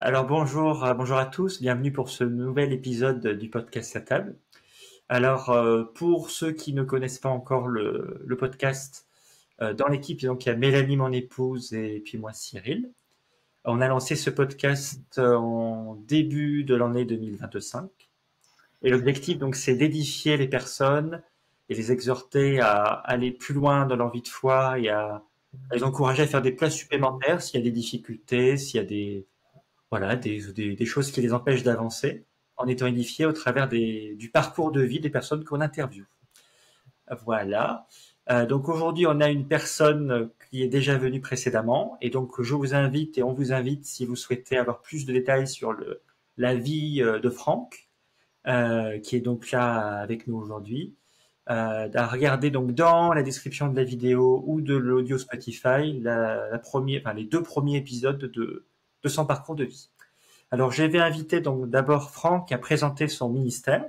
Alors bonjour, bonjour à tous, bienvenue pour ce nouvel épisode du podcast à table. Alors pour ceux qui ne connaissent pas encore le podcast, dans l'équipe donc il y a Mélanie mon épouse et puis moi Cyril. On a lancé ce podcast en début de l'année 2025 et l'objectif donc c'est d'édifier les personnes et les exhorter à aller plus loin dans leur vie de foi et à les encourager à faire des plats supplémentaires s'il y a des difficultés, s'il y a des choses qui les empêchent d'avancer en étant édifiés au travers du parcours de vie des personnes qu'on interviewe. Voilà. Donc aujourd'hui, on a une personne qui est déjà venue précédemment et donc je vous invite et on vous invite si vous souhaitez avoir plus de détails sur la vie de Franck, qui est donc là avec nous aujourd'hui, à regarder donc dans la description de la vidéo ou de l'audio Spotify les deux premiers épisodes de son parcours de vie. Alors, j'avais invité donc d'abord Franck à présenter son ministère.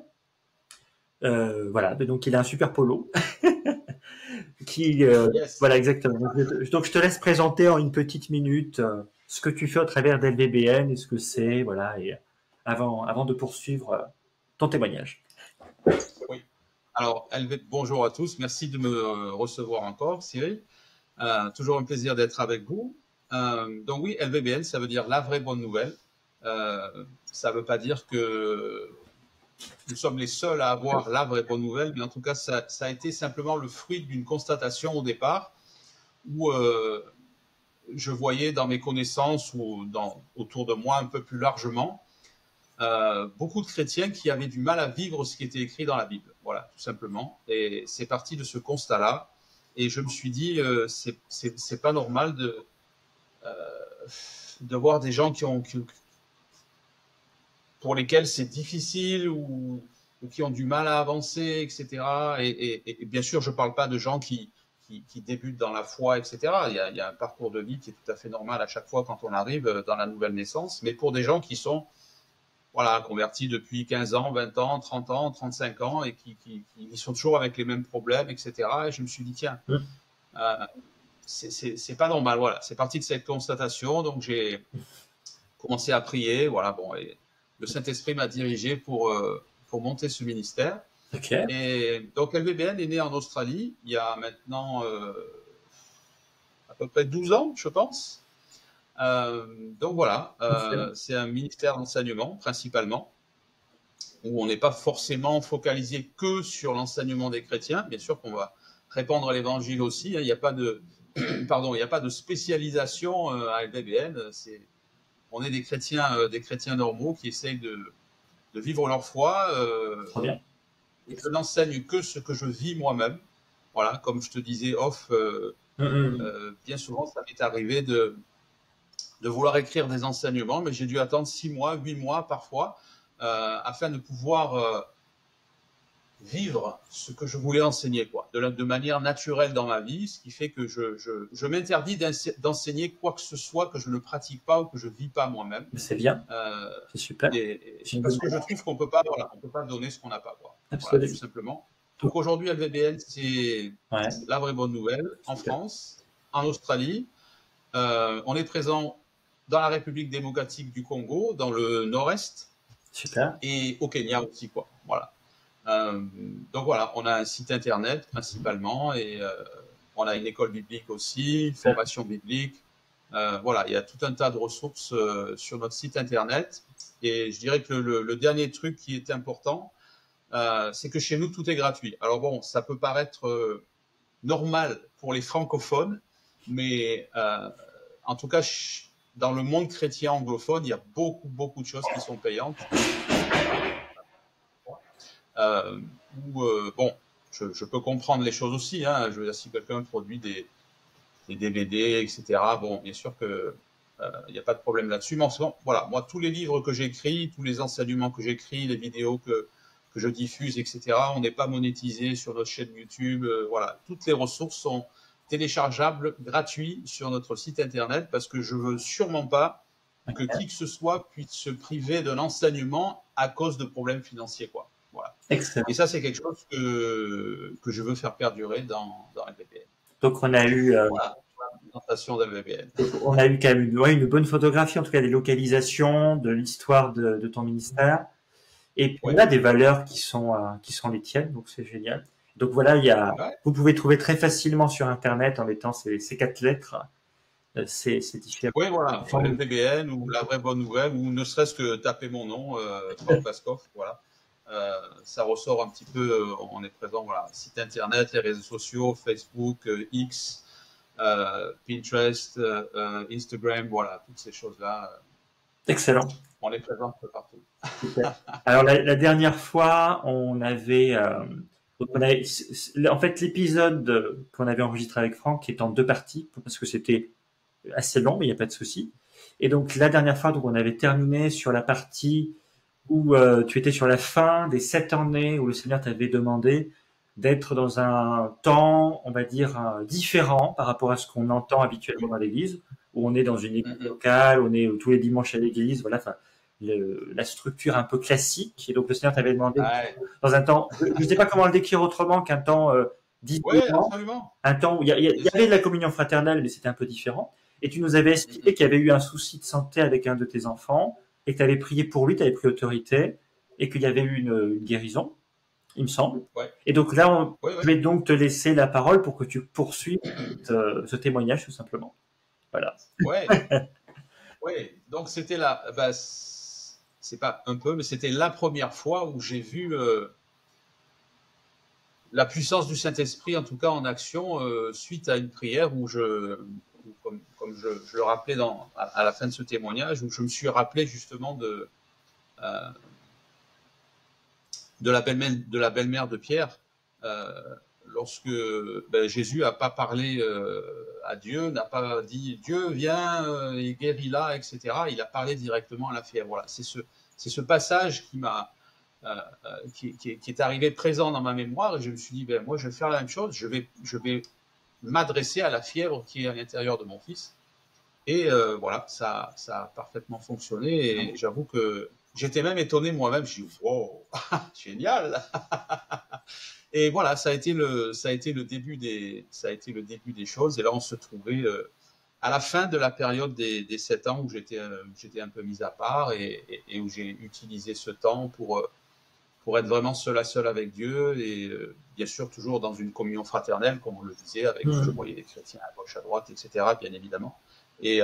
Voilà, donc il a un super polo. Yes. Voilà, exactement. Donc, je te laisse présenter en une petite minute ce que tu fais au travers d'LVBN et ce que c'est, voilà, et avant de poursuivre ton témoignage. Oui. Alors, bonjour à tous. Merci de me recevoir encore, Cyril. Toujours un plaisir d'être avec vous. Donc oui, LVBN, ça veut dire la vraie bonne nouvelle. Ça ne veut pas dire que nous sommes les seuls à avoir la vraie bonne nouvelle, mais en tout cas, ça a été simplement le fruit d'une constatation au départ où je voyais dans mes connaissances ou autour de moi un peu plus largement beaucoup de chrétiens qui avaient du mal à vivre ce qui était écrit dans la Bible. Voilà, tout simplement. Et c'est parti de ce constat-là. Et je me suis dit, c'est pas normal de voir des gens pour lesquels c'est difficile ou qui ont du mal à avancer, etc. Et bien sûr, je parle pas de gens qui débutent dans la foi, etc. Il y a un parcours de vie qui est tout à fait normal à chaque fois quand on arrive dans la nouvelle naissance. Mais pour des gens qui sont convertis depuis 15 ans, 20 ans, 30 ans, 35 ans et qui sont toujours avec les mêmes problèmes, etc. Et je me suis dit, tiens, euh, c'est pas normal. Voilà, c'est parti de cette constatation. Donc j'ai commencé à prier. Voilà, bon, et le Saint-Esprit m'a dirigé pour monter ce ministère. Ok. Et donc LVBN est né en Australie il y a maintenant à peu près 12 ans, je pense. Donc voilà, c'est un ministère d'enseignement principalement, où on n'est pas forcément focalisé que sur l'enseignement des chrétiens. Bien sûr qu'on va répandre l'évangile aussi. Il n'y a pas de, pardon, il n'y a pas de spécialisation à LVBN. On est des chrétiens normaux qui essayent de vivre leur foi. Très bien. Et je n'enseigne que ce que je vis moi-même. Voilà, comme je te disais off, bien souvent ça m'est arrivé de vouloir écrire des enseignements, mais j'ai dû attendre 6 mois, 8 mois parfois, afin de pouvoir vivre ce que je voulais enseigner, quoi, de manière naturelle dans ma vie, ce qui fait que je m'interdis d'enseigner quoi que ce soit que je ne pratique pas ou que je vis pas moi-même. C'est bien, c'est super. C'est une bonne Parce que je trouve qu'on peut pas, voilà, on peut pas donner ce qu'on n'a pas, quoi. Voilà, tout absolument. simplement. Donc aujourd'hui, LVBN, c'est Ouais, la vraie bonne nouvelle en super. France, en Australie. On est présent dans la République démocratique du Congo, dans le nord-est, Super. et au Kenya aussi, quoi. Voilà. Euh, donc voilà, on a un site internet principalement et on a une école biblique aussi, une Super. formation biblique. Voilà, il y a tout un tas de ressources sur notre site internet. Et je dirais que le dernier truc qui est important, c'est que chez nous, tout est gratuit. Alors bon, ça peut paraître normal pour les francophones, mais en tout cas, dans le monde chrétien anglophone, il y a beaucoup de choses qui sont payantes. Euh, bon, je peux comprendre les choses aussi. Hein. Je veux dire, si quelqu'un produit des DVD, etc., bon, bien sûr que il n'y a pas de problème là-dessus. Mais en ce moment, voilà, moi, tous les livres que j'écris, tous les enseignements que j'écris, les vidéos que je diffuse, etc., on n'est pas monétisé sur notre chaîne YouTube. Voilà, toutes les ressources sont téléchargeables, gratuits sur notre site internet parce que je veux sûrement pas que qui que ce soit puisse se priver d'un enseignement à cause de problèmes financiers, quoi. Voilà. Et Excellent. ça, c'est quelque chose que je veux faire perdurer dans LPPN. Donc on a eu Voilà. présentation d'LVBN. On a eu quand même une bonne photographie, en tout cas des localisations, de l'histoire de ton ministère. Et puis, on Oui, a des valeurs qui sont les tiennes, donc c'est génial. Donc voilà, ouais. vous pouvez trouver très facilement sur Internet en mettant ces quatre lettres, c'est différent. Oui, voilà, LVBN ou La Vraie Bonne Nouvelle, ou ne serait-ce que taper mon nom, Franck Pascoff, voilà. Ça ressort un petit peu, on est présent, voilà, site internet, les réseaux sociaux, Facebook, X, Pinterest, Instagram, voilà, toutes ces choses-là. Excellent. On est présent un peu partout. Super. Alors la dernière fois, en fait l'épisode qu'on avait enregistré avec Franck est en deux parties parce que c'était assez long, mais il n'y a pas de souci. Et donc la dernière fois, donc on avait terminé sur la partie où tu étais sur la fin des 7 années où le Seigneur t'avait demandé d'être dans un temps, on va dire, différent par rapport à ce qu'on entend habituellement dans l'Église, où on est dans une église locale, on est tous les dimanches à l'Église, voilà, enfin, la structure un peu classique. Et donc le Seigneur t'avait demandé Ouais, dans un temps, je ne sais pas comment le décrire autrement qu'un temps ouais, différent, absolument. un temps où il y avait de la communion fraternelle, mais c'était un peu différent. Et tu nous avais expliqué qu'il y avait eu un souci de santé avec un de tes enfants, et que tu avais prié pour lui, tu avais pris autorité, et qu'il y avait eu une guérison, il me semble. Ouais, Et donc là, ouais, je ouais. vais donc te laisser la parole pour que tu poursuives ce témoignage, tout simplement. Voilà. Ouais, ouais. Donc c'était là, bah, c'est pas un peu, mais c'était la première fois où j'ai vu la puissance du Saint-Esprit, en tout cas en action, suite à une prière comme je le rappelais à la fin de ce témoignage, où je me suis rappelé justement euh, de la belle-mère de Pierre, lorsque Jésus n'a pas parlé à Dieu, n'a pas dit Dieu viens et guéris là, etc. Il a parlé directement à la fièvre. Voilà, c'est ce passage qui est arrivé présent dans ma mémoire, et je me suis dit moi je vais faire la même chose, je vais m'adresser à la fièvre qui est à l'intérieur de mon fils. Et voilà, ça a parfaitement fonctionné, et j'avoue que j'étais même étonné moi-même. Je dis wow, génial. Et voilà, ça a été le début des choses. Et là, on se trouvait à la fin de la période des 7 ans où j'étais un peu mis à part, et où j'ai utilisé ce temps pour être vraiment seul à seul avec Dieu, et bien sûr toujours dans une communion fraternelle, comme on le disait, avec je voyais des chrétiens à gauche, à droite, etc., bien évidemment. Et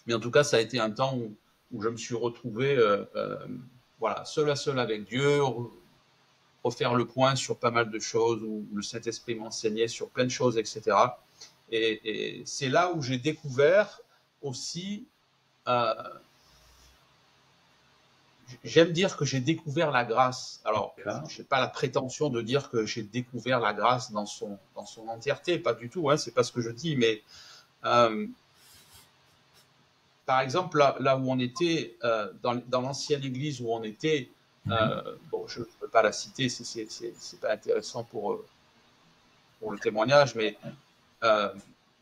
mais en tout cas, ça a été un temps où je me suis retrouvé voilà, seul à seul avec Dieu, refaire le point sur pas mal de choses, où le Saint-Esprit m'enseignait sur plein de choses, etc. Et c'est là où j'ai découvert aussi, euh, j'aime dire que j'ai découvert la grâce. Alors, je n'ai pas la prétention de dire que j'ai découvert la grâce dans son entièreté, pas du tout, hein, c'est pas ce que je dis, mais par exemple, là où on était, dans l'ancienne église où on était, bon, je ne peux pas la citer, c'est pas intéressant pour le témoignage, mais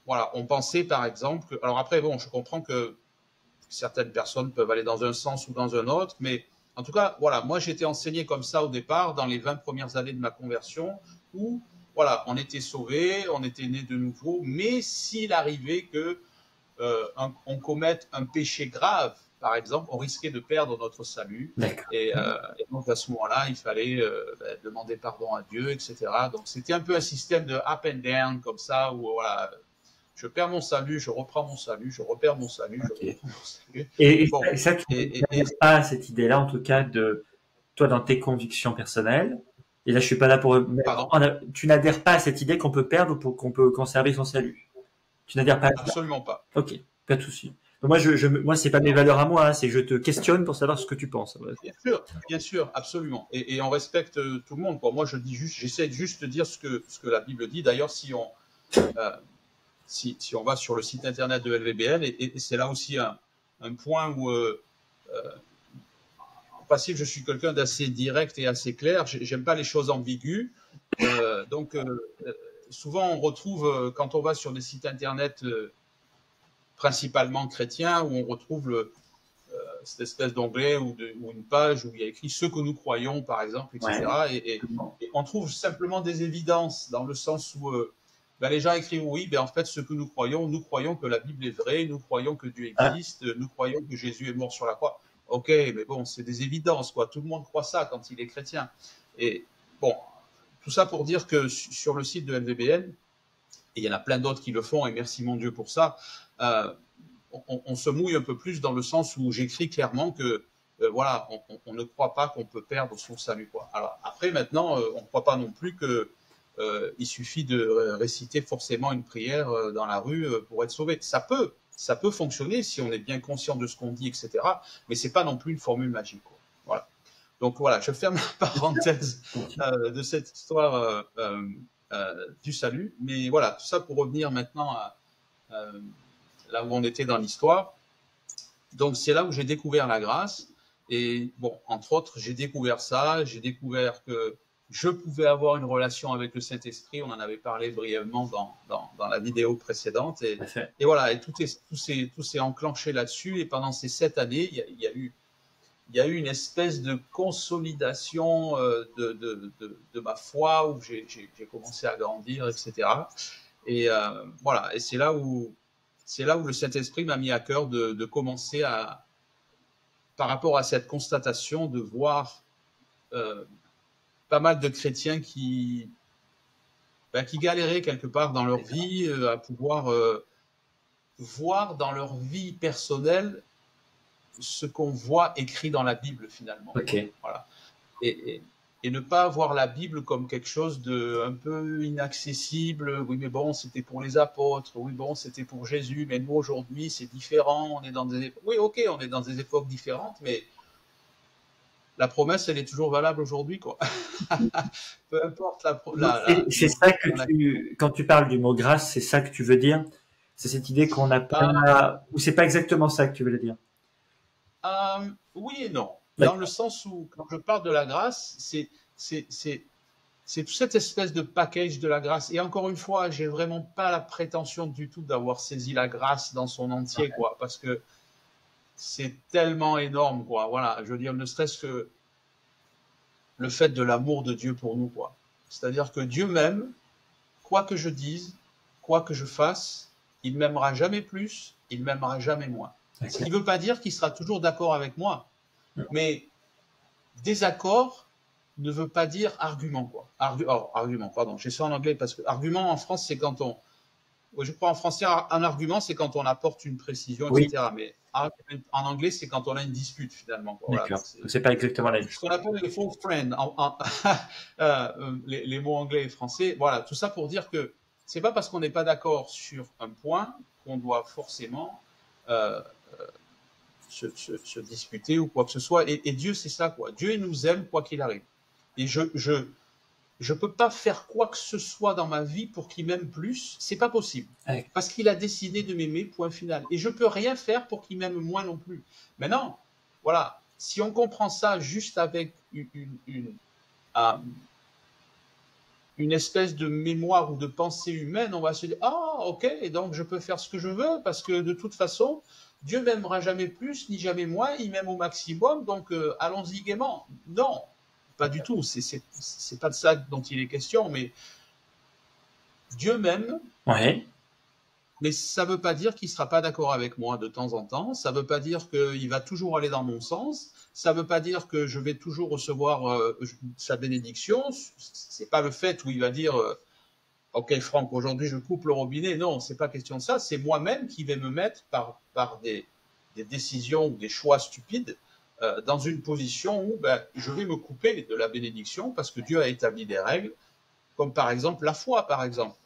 voilà, on pensait par exemple que, alors après, bon, je comprends que certaines personnes peuvent aller dans un sens ou dans un autre, mais en tout cas, voilà, moi j'étais enseigné comme ça au départ, dans les 20 premières années de ma conversion, où, voilà, on était sauvés, on était nés de nouveau, mais s'il arrivait que on commette un péché grave, par exemple, on risquait de perdre notre salut. Et donc à ce moment-là, il fallait demander pardon à Dieu, etc. Donc c'était un peu un système de up and down comme ça, où voilà, je perds mon salut, je reprends mon salut, je repère mon salut, je reprends mon salut. Et Bon, ça, tu n'adhères pas à cette idée-là, en tout cas, de toi dans tes convictions personnelles. Et là, je suis pas là pour. pardon. Tu n'adhères pas à cette idée qu'on peut perdre ou qu'on peut conserver son salut. Tu n'adhères pas à ça? Absolument pas. Ok, pas de souci. Donc moi, c'est pas mes valeurs à moi, hein, c'est que je te questionne pour savoir ce que tu penses. Bien sûr, absolument. Et on respecte tout le monde. Quoi. Moi, j'essaie juste de dire ce que la Bible dit. D'ailleurs, si on va sur le site internet de LVBN, et c'est là aussi un point où, en principe, je suis quelqu'un d'assez direct et assez clair. J'aime pas les choses ambiguës. Donc, souvent, on retrouve, quand on va sur des sites internet principalement chrétiens, où on retrouve cette espèce d'onglet ou une page où il y a écrit ce que nous croyons, par exemple, etc. Ouais. Et on trouve simplement des évidences, dans le sens où Ben, les gens écrivent oui, ben en fait, ce que nous croyons que la Bible est vraie, nous croyons que Dieu Ah, existe, nous croyons que Jésus est mort sur la croix. Ok, mais bon, c'est des évidences, quoi. Tout le monde croit ça quand il est chrétien. Et bon, tout ça pour dire que sur le site de NVBN, et il y en a plein d'autres qui le font, et merci mon Dieu pour ça, on se mouille un peu plus dans le sens où j'écris clairement que voilà, on ne croit pas qu'on peut perdre son salut, quoi. Alors après, maintenant, on ne croit pas non plus que il suffit de réciter forcément une prière dans la rue pour être sauvé. Ça peut fonctionner si on est bien conscient de ce qu'on dit, etc. Mais c'est pas non plus une formule magique, quoi. Voilà. Donc voilà, je ferme la parenthèse de cette histoire du salut. Mais voilà, tout ça pour revenir maintenant à là où on était dans l'histoire. Donc c'est là où j'ai découvert la grâce. Et bon, entre autres, j'ai découvert ça. J'ai découvert que je pouvais avoir une relation avec le Saint-Esprit. On en avait parlé brièvement dans la vidéo précédente. Et voilà, et tout s'est enclenché là-dessus. Et pendant ces 7 années, il y a eu une espèce de consolidation de ma foi où j'ai commencé à grandir, etc. Et voilà, et c'est là où le Saint-Esprit m'a mis à cœur de commencer à, par rapport à cette constatation, de voir pas mal de chrétiens qui galéraient quelque part dans leur vie, à pouvoir voir dans leur vie personnelle ce qu'on voit écrit dans la Bible finalement. ok. Voilà. Et ne pas voir la Bible comme quelque chose de un peu inaccessible. Oui, mais bon, c'était pour les apôtres. Oui, bon, c'était pour Jésus. Mais nous, aujourd'hui, c'est différent. On est dans des... Oui, ok, on est dans des époques différentes, mais la promesse, elle est toujours valable aujourd'hui, quoi. Peu importe C'est ça que quand tu parles du mot grâce, c'est ça que tu veux dire? C'est cette idée qu'on n'a pas, ou c'est pas exactement ça que tu veux dire? Oui et non. Dans le sens où, quand je parle de la grâce, c'est toute cette espèce de package de la grâce. Et encore une fois, j'ai vraiment pas la prétention du tout d'avoir saisi la grâce dans son entier, quoi, parce que c'est tellement énorme, quoi. Voilà, je veux dire, ne serait-ce que le fait de l'amour de Dieu pour nous, quoi. C'est-à-dire que Dieu m'aime, quoi que je dise, quoi que je fasse, il m'aimera jamais plus, il m'aimera jamais moins. Ce qui ne veut pas dire qu'il sera toujours d'accord avec moi, mais désaccord ne veut pas dire argument, quoi. Argument, pardon, j'ai ça en anglais parce que argument en France, c'est quand on, je crois en français, un argument, c'est quand on apporte une précision, etc. Mais en anglais, c'est quand on a une dispute, finalement. D'accord. Voilà, c'est pas exactement la même chose. Ce qu'on appelle les faux friends, les mots anglais et français. Voilà, tout ça pour dire que c'est pas parce qu'on n'est pas d'accord sur un point qu'on doit forcément se disputer ou quoi que ce soit. Et Dieu, c'est ça, quoi. Dieu, il nous aime quoi qu'il arrive. Et je peux pas faire quoi que ce soit dans ma vie pour qu'il m'aime plus. C'est pas possible. Ouais. Parce qu'il a décidé de m'aimer, point final. Et je peux rien faire pour qu'il m'aime moins non plus. Maintenant, voilà. Si on comprend ça juste avec une espèce de mémoire ou de pensée humaine, on va se dire, ah, ok, donc je peux faire ce que je veux parce que de toute façon, Dieu m'aimera jamais plus ni jamais moins, il m'aime au maximum, donc allons-y gaiement. Non, pas du tout, c'est pas de ça dont il est question, mais Dieu m'aime, ouais. Mais ça ne veut pas dire qu'il ne sera pas d'accord avec moi de temps en temps, ça ne veut pas dire qu'il va toujours aller dans mon sens, ça ne veut pas dire que je vais toujours recevoir sa bénédiction, ce n'est pas le fait où il va dire ok Franck, aujourd'hui je coupe le robinet, non, ce n'est pas question de ça, c'est moi-même qui vais me mettre par des décisions ou des choix stupides dans une position où je vais me couper de la bénédiction parce que Dieu a établi des règles, comme par exemple la foi, par exemple.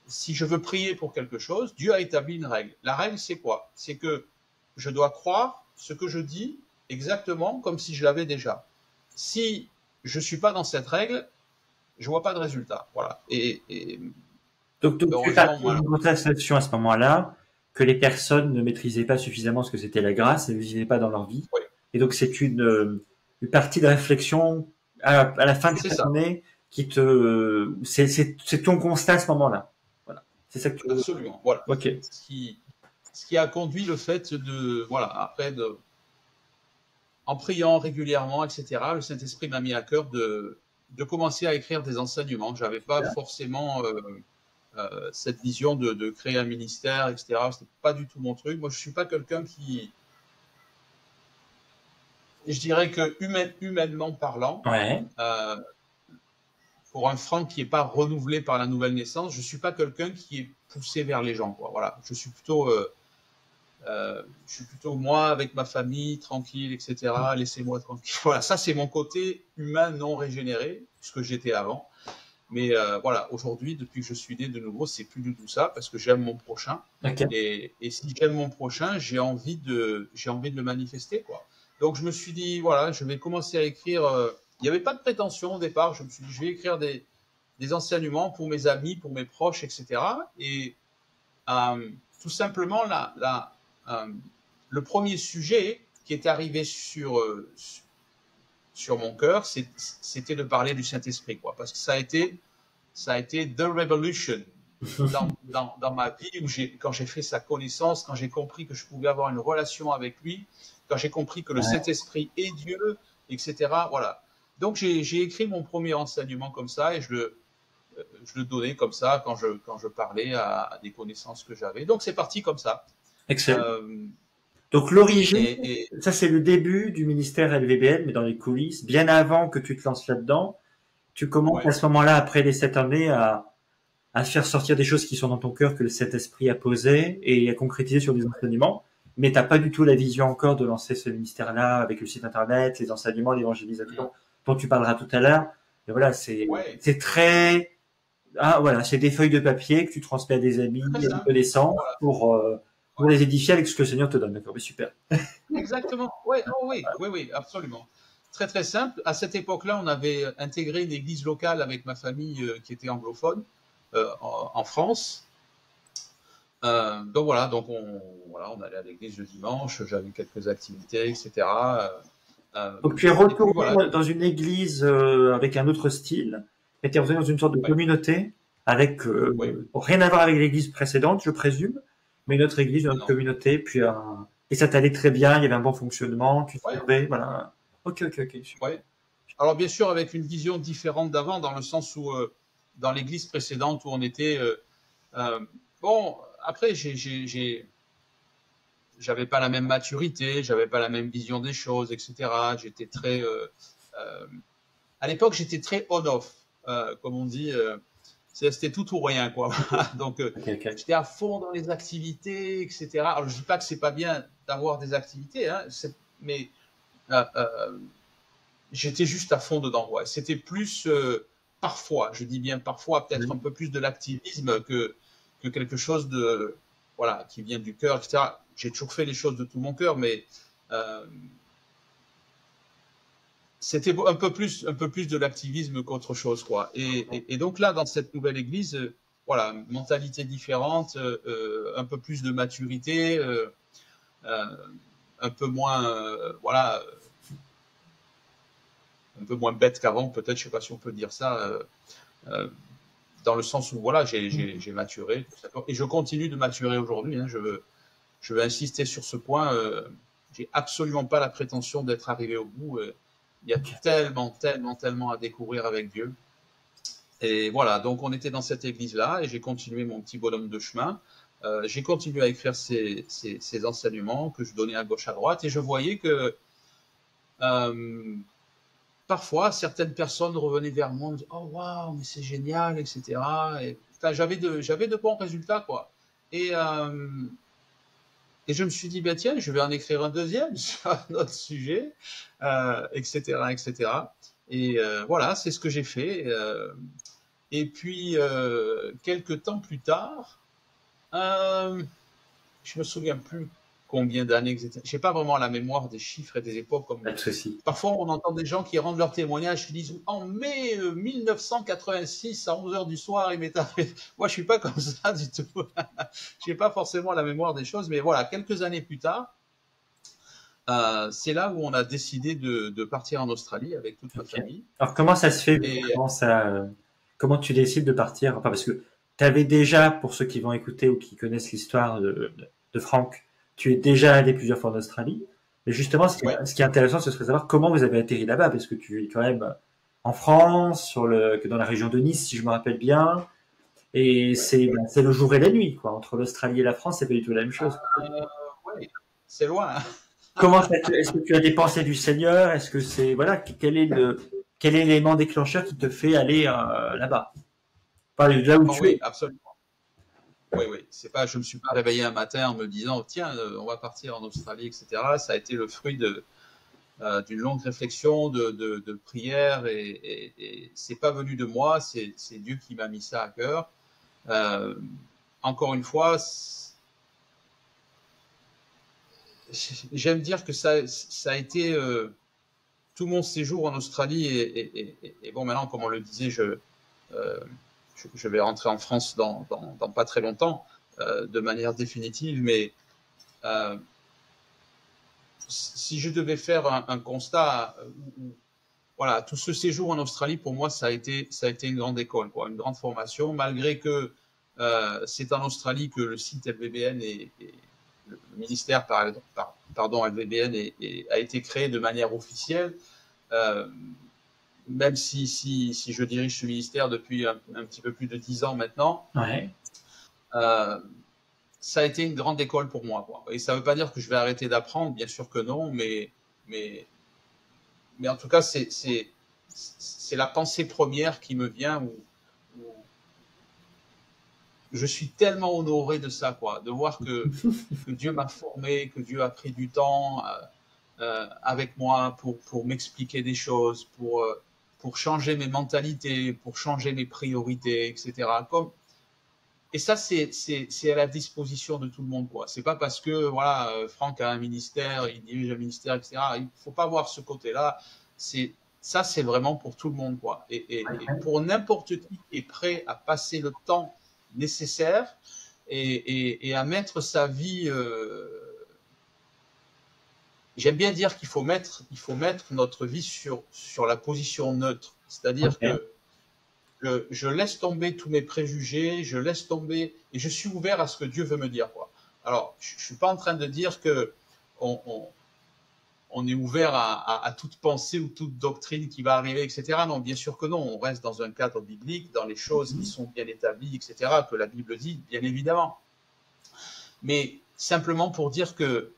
Si je veux prier pour quelque chose, Dieu a établi une règle. La règle, c'est quoi? C'est que je dois croire ce que je dis exactement comme si je l'avais déjà. Si je ne suis pas dans cette règle, je ne vois pas de résultat. Voilà. Donc tu as une constatation à ce moment-là que les personnes ne maîtrisaient pas suffisamment ce que c'était la grâce et ne vivaient pas dans leur vie. Oui. Et donc c'est une partie de réflexion à la fin de cette journée qui te... c'est ton constat à ce moment-là. Voilà. C'est ça que tu... Absolument. Voilà. Ok. Ce qui a conduit le fait en priant régulièrement, etc., le Saint-Esprit m'a mis à cœur de de commencer à écrire des enseignements. J'avais pas forcément cette vision de créer un ministère, etc. C'était pas du tout mon truc. Moi, je suis pas quelqu'un qui, je dirais que humainement parlant, Ouais. pour un Franck qui est pas renouvelé par la nouvelle naissance, je suis pas quelqu'un qui est poussé vers les gens, quoi. Voilà, je suis plutôt moi avec ma famille, tranquille, etc. Laissez-moi tranquille. Voilà, ça c'est mon côté humain non régénéré, ce que j'étais avant. Mais voilà, aujourd'hui, depuis que je suis né de nouveau, c'est plus du tout ça parce que j'aime mon prochain. Ok. Et si j'aime mon prochain, j'ai envie de le manifester, quoi. Donc je me suis dit, voilà, je vais commencer à écrire. Il n'y avait pas de prétention au départ. Je me suis dit, je vais écrire des enseignements pour mes amis, pour mes proches, etc. Et tout simplement, euh, le premier sujet qui est arrivé sur mon cœur, c'était de parler du Saint-Esprit, quoi. Parce que ça a été the revolution dans ma vie, quand j'ai fait sa connaissance, quand j'ai compris que je pouvais avoir une relation avec lui, quand j'ai compris que le Saint-Esprit est Dieu, etc. Voilà. Donc j'ai écrit mon premier enseignement comme ça et je le donnais comme ça quand je parlais à des connaissances que j'avais. Donc c'est parti comme ça. Excellent. Donc l'origine, Et ça c'est le début du ministère LVBN, mais dans les coulisses, bien avant que tu te lances là-dedans. Tu commences à ce moment-là, après les 7 années, à faire sortir des choses qui sont dans ton cœur que le Saint-Esprit a posées et à concrétiser sur des enseignements. Mais t'as pas du tout la vision encore de lancer ce ministère-là avec le site internet, les enseignements, l'évangélisation dont tu parleras tout à l'heure. Et voilà, c'est très, voilà, c'est des feuilles de papier que tu transmets à des amis, à des connaissances pour les édifier avec ce que le Seigneur te donne. D'accord, mais super. Exactement. Ouais, oh oui, absolument. Très très simple. À cette époque-là, on avait intégré une église locale avec ma famille qui était anglophone en France. Donc voilà, on allait à l'église le dimanche, j'avais quelques activités, etc. Donc tu es retourné dans une église avec un autre style, et tu es revenu dans une sorte de communauté avec rien à voir avec l'église précédente, je présume, mais une autre église, une autre communauté, puis et ça t'allait très bien, il y avait un bon fonctionnement, tu te trouvais, voilà. Ok. Ouais. Alors bien sûr avec une vision différente d'avant, dans le sens où dans l'église précédente où on était, bon, après j'avais pas la même maturité, j'avais pas la même vision des choses, etc. J'étais très, à l'époque, j'étais très on-off, comme on dit. C'était tout ou rien, quoi. Donc, j'étais à fond dans les activités, etc. Alors, je dis pas que c'est pas bien d'avoir des activités, hein, mais j'étais juste à fond dedans. Ouais. C'était plus parfois, je dis bien parfois, peut-être un peu plus de l'activisme que quelque chose de voilà qui vient du cœur, etc. J'ai toujours fait les choses de tout mon cœur, mais c'était un peu plus de l'activisme qu'autre chose, quoi. Et donc là, dans cette nouvelle église, voilà, mentalité différente, un peu plus de maturité, un peu moins, voilà, un peu moins bête qu'avant, peut-être, je sais pas si on peut dire ça, dans le sens où voilà, j'ai maturé, et je continue de maturer aujourd'hui. Hein, je veux insister sur ce point. J'ai absolument pas la prétention d'être arrivé au bout. Il y a tellement à découvrir avec Dieu. Et voilà, donc on était dans cette église-là et j'ai continué mon petit bonhomme de chemin. J'ai continué à écrire ces enseignements que je donnais à gauche, à droite, et je voyais que parfois certaines personnes revenaient vers moi et me disaient « Oh waouh, mais c'est génial, etc. » Et j'avais de bons résultats, quoi. Et je me suis dit, ben tiens, je vais en écrire un deuxième sur un autre sujet, etc., etc. Et voilà, c'est ce que j'ai fait. Et puis, quelques temps plus tard, je me souviens plus combien d'années que c'était. J'ai pas vraiment la mémoire des chiffres et des époques. Parfois, on entend des gens qui rendent leur témoignage, qui disent en mai 1986 à 11h du soir, il m'est arrivé. Moi, je suis pas comme ça du tout. J'ai pas forcément la mémoire des choses, mais voilà, quelques années plus tard, c'est là où on a décidé de partir en Australie avec toute ma famille. Alors, comment ça se fait? Comment tu décides de partir? Enfin, parce que tu avais déjà, pour ceux qui vont écouter ou qui connaissent l'histoire de Franck, tu es déjà allé plusieurs fois en Australie. Mais justement, ce qui est intéressant, ce serait de savoir comment vous avez atterri là-bas, parce que tu es quand même en France, que dans la région de Nice, si je me rappelle bien. Et c'est le jour et la nuit, quoi. Entre l'Australie et la France, c'est pas du tout la même chose. Oui, c'est loin. Est-ce que tu as des pensées du Seigneur? Est-ce que voilà, quel est l'élément déclencheur qui te fait aller là-bas? Pas là où Oh, tu oui, es. absolument. Oui, oui. C'est pas, je me suis pas réveillé un matin en me disant, tiens, on va partir en Australie, etc. Ça a été le fruit d'une longue réflexion, de prière, et c'est pas venu de moi, c'est Dieu qui m'a mis ça à cœur. Euh, Encore une fois, j'aime dire que ça a été tout mon séjour en Australie, et bon, maintenant, comme on le disait, euh, je vais rentrer en France dans pas très longtemps, de manière définitive, mais euh, si je devais faire un constat, voilà, tout ce séjour en Australie, pour moi, ça a été une grande école, quoi, une grande formation, malgré que c'est en Australie que le site LVBN et le ministère, pardon, LVBN a été créé de manière officielle. Euh, Même si je dirige ce ministère depuis un petit peu plus de 10 ans maintenant, Ouais. euh, ça a été une grande école pour moi, quoi. Et ça ne veut pas dire que je vais arrêter d'apprendre, bien sûr que non, mais, mais en tout cas, c'est la pensée première qui me vient, où je suis tellement honoré de ça, quoi, de voir que Dieu m'a formé, que Dieu a pris du temps avec moi pour m'expliquer des choses, pour changer mes mentalités, pour changer mes priorités, etc. Et ça, c'est à la disposition de tout le monde, quoi. C'est pas parce que, voilà, Franck a un ministère, il dirige un ministère, etc. Il faut pas voir ce côté-là. Ça, c'est vraiment pour tout le monde, quoi. Et pour n'importe qui qui est prêt à passer le temps nécessaire et à mettre sa vie, j'aime bien dire il faut mettre notre vie sur la position neutre. C'est-à-dire Okay. que je laisse tomber tous mes préjugés, je laisse tomber et je suis ouvert à ce que Dieu veut me dire, quoi. Alors, je suis pas en train de dire que on est ouvert à toute pensée ou toute doctrine qui va arriver, etc. Non, bien sûr que non. On reste dans un cadre biblique, dans les choses qui sont bien établies, etc., que la Bible dit, bien évidemment. Mais simplement pour dire que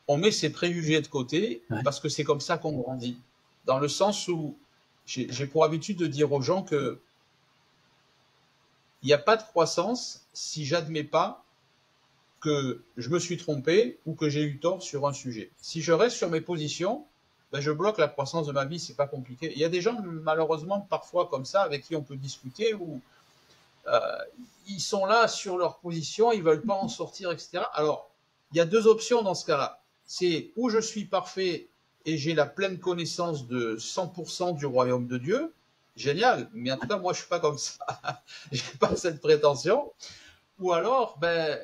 on met ses préjugés de côté Ouais. parce que c'est comme ça qu'on grandit. Dans le sens où j'ai pour habitude de dire aux gens que il n'y a pas de croissance si j'admets pas que je me suis trompé ou que j'ai eu tort sur un sujet. Si je reste sur mes positions, ben je bloque la croissance de ma vie, c'est pas compliqué. Il y a des gens, malheureusement, parfois comme ça, avec qui on peut discuter, où euh, ils sont là sur leur position, ils veulent pas en sortir, etc. Alors, il y a deux options dans ce cas-là. C'est où je suis parfait et j'ai la pleine connaissance de 100% du royaume de Dieu, génial, mais en tout cas, moi, je suis pas comme ça. J'ai pas cette prétention. Ou alors, ben,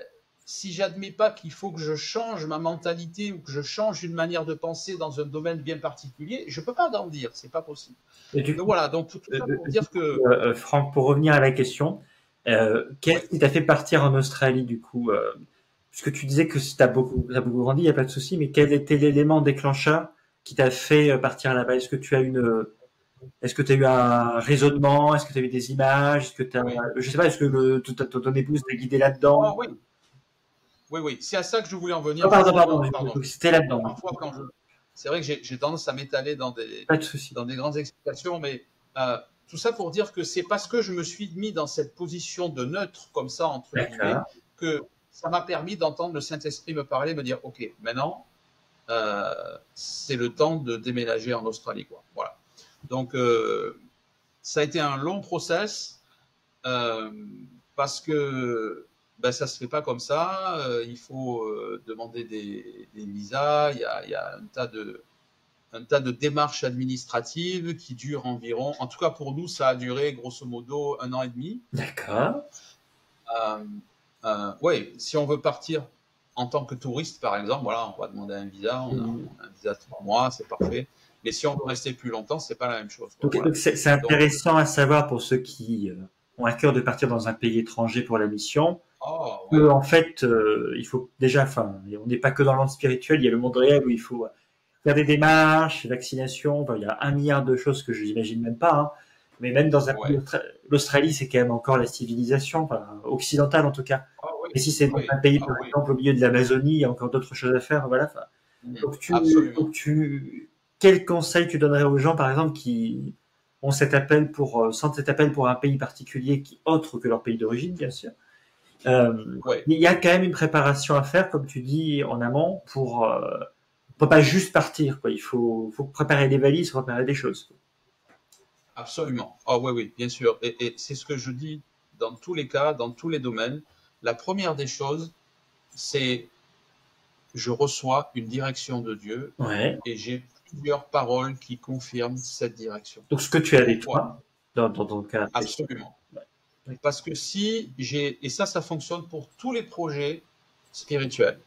si j'admets pas qu'il faut que je change ma mentalité ou que je change une manière de penser dans un domaine bien particulier, je peux pas grandir, c'est pas possible. Et du Donc coup, voilà, donc tout ça pour dire que, Franck, pour revenir à la question, oui, qu'est-ce qui t'a fait partir en Australie, du coup? Puisque tu disais que t'as beaucoup grandi, il n'y a pas de souci, mais quel était l'élément déclencheur qui t'a fait partir là-bas? Est-ce que tu as eu un raisonnement? Est-ce que tu as eu des images? oui, Je sais pas, est-ce que ton épouse t'a guidé là-dedans? oh oui, oui, oui, c'est à ça que je voulais en Oh, venir pardon, pardon, justement, pardon. c'était là-dedans. Parfois quand c'est vrai que j'ai tendance à m'étaler Pas de souci. dans des grandes explications, mais tout ça pour dire que c'est parce que je me suis mis dans cette position de neutre, comme ça, entre guillemets, D'accord. que ça m'a permis d'entendre le Saint-Esprit me parler, me dire, OK, maintenant, c'est le temps de déménager en Australie, quoi. Voilà. Donc, ça a été un long process, euh, parce que ben, ça se fait pas comme ça. Il faut demander des visas. Il y a un tas de démarches administratives qui durent environ, en tout cas pour nous, ça a duré grosso modo 1 an et demi. D'accord. Euh, oui, si on veut partir en tant que touriste, par exemple, voilà, on va demander un visa, Et on a un visa de 3 mois, c'est parfait. Mais si on veut rester plus longtemps, c'est pas la même chose, quoi, donc voilà. c'est Donc, intéressant à savoir pour ceux qui ont à cœur de partir dans un pays étranger pour la mission. oh, En fait, il faut déjà, enfin, on n'est pas que dans le monde spirituel, il y a le monde réel où il faut faire des démarches, vaccinations. Enfin, il y a 1 milliard de choses que je n'imagine même pas. Hein. Mais même dans un pays, Ouais. l'Australie, c'est quand même encore la civilisation, enfin, occidentale en tout cas. Ah oui, Et si c'est dans un oui, pays, ah par oui. exemple, au milieu de l'Amazonie, il y a encore d'autres choses à faire. Voilà. Enfin, Absolument. quel conseil tu donnerais aux gens, par exemple, qui ont cet appel sentent cet appel pour un pays particulier autre que leur pays d'origine, bien sûr. Ouais. Il y a quand même une préparation à faire, comme tu dis, en amont on peut pas juste partir, quoi. Faut préparer des valises, faut préparer des choses. Absolument. Ah oui, oui, bien sûr. Et c'est ce que je dis dans tous les cas, dans tous les domaines. La première des choses, c'est je reçois une direction de Dieu Ouais. et j'ai plusieurs paroles qui confirment cette direction. Donc, ce que tu as avec Pourquoi? toi, dans ton cas. Absolument. Ouais. Parce que si j'ai, et ça fonctionne pour tous les projets spirituels.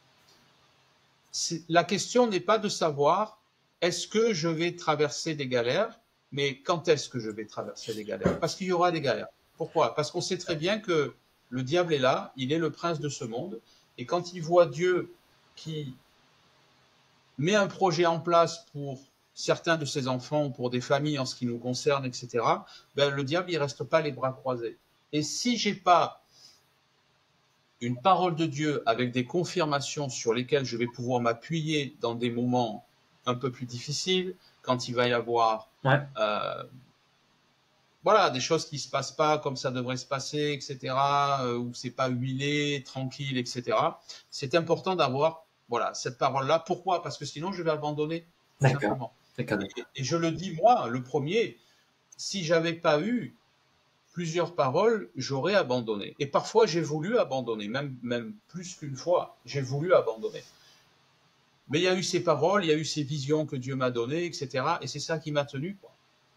La question n'est pas de savoir est-ce que je vais traverser des galères, mais quand est-ce que je vais traverser des galères? Parce qu'il y aura des galères. Pourquoi? Parce qu'on sait très bien que le diable est là, il est le prince de ce monde, et quand il voit Dieu qui met un projet en place pour certains de ses enfants ou pour des familles en ce qui nous concerne, etc., ben, le diable, il reste pas les bras croisés. Et si j'ai pas une parole de Dieu avec des confirmations sur lesquelles je vais pouvoir m'appuyer dans des moments un peu plus difficiles, quand il va y avoir Ouais. voilà, des choses qui se passent pas comme ça devrait se passer, etc., où c'est pas huilé, tranquille, etc. C'est important d'avoir voilà cette parole-là. Pourquoi? Parce que sinon je vais abandonner, tout D'accord. simplement. D'accord. Et je le dis moi, le premier, si j'avais pas eu plusieurs paroles, j'aurais abandonné. Et parfois, j'ai voulu abandonner, même plus qu'une fois, j'ai voulu abandonner. Mais il y a eu ces paroles, il y a eu ces visions que Dieu m'a données, etc. Et c'est ça qui m'a tenu, quoi.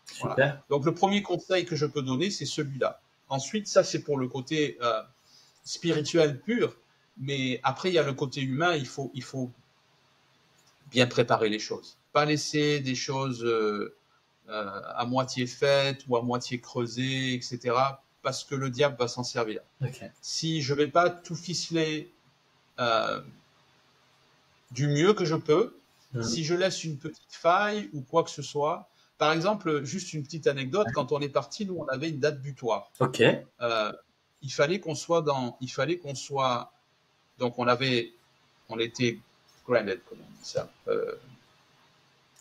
Super. Voilà. Donc, le premier conseil que je peux donner, c'est celui-là. Ensuite, ça, c'est pour le côté spirituel pur. Mais après, il y a le côté humain, il faut bien préparer les choses. Pas laisser des choses à moitié faites ou à moitié creusées, etc. Parce que le diable va s'en servir. Okay. Si je ne vais pas tout ficeler du mieux que je peux, si je laisse une petite faille ou quoi que ce soit, par exemple, juste une petite anecdote, quand on est parti, nous, on avait une date butoir. Ok. Il fallait qu'on soit donc on était granted, comment on dit ça.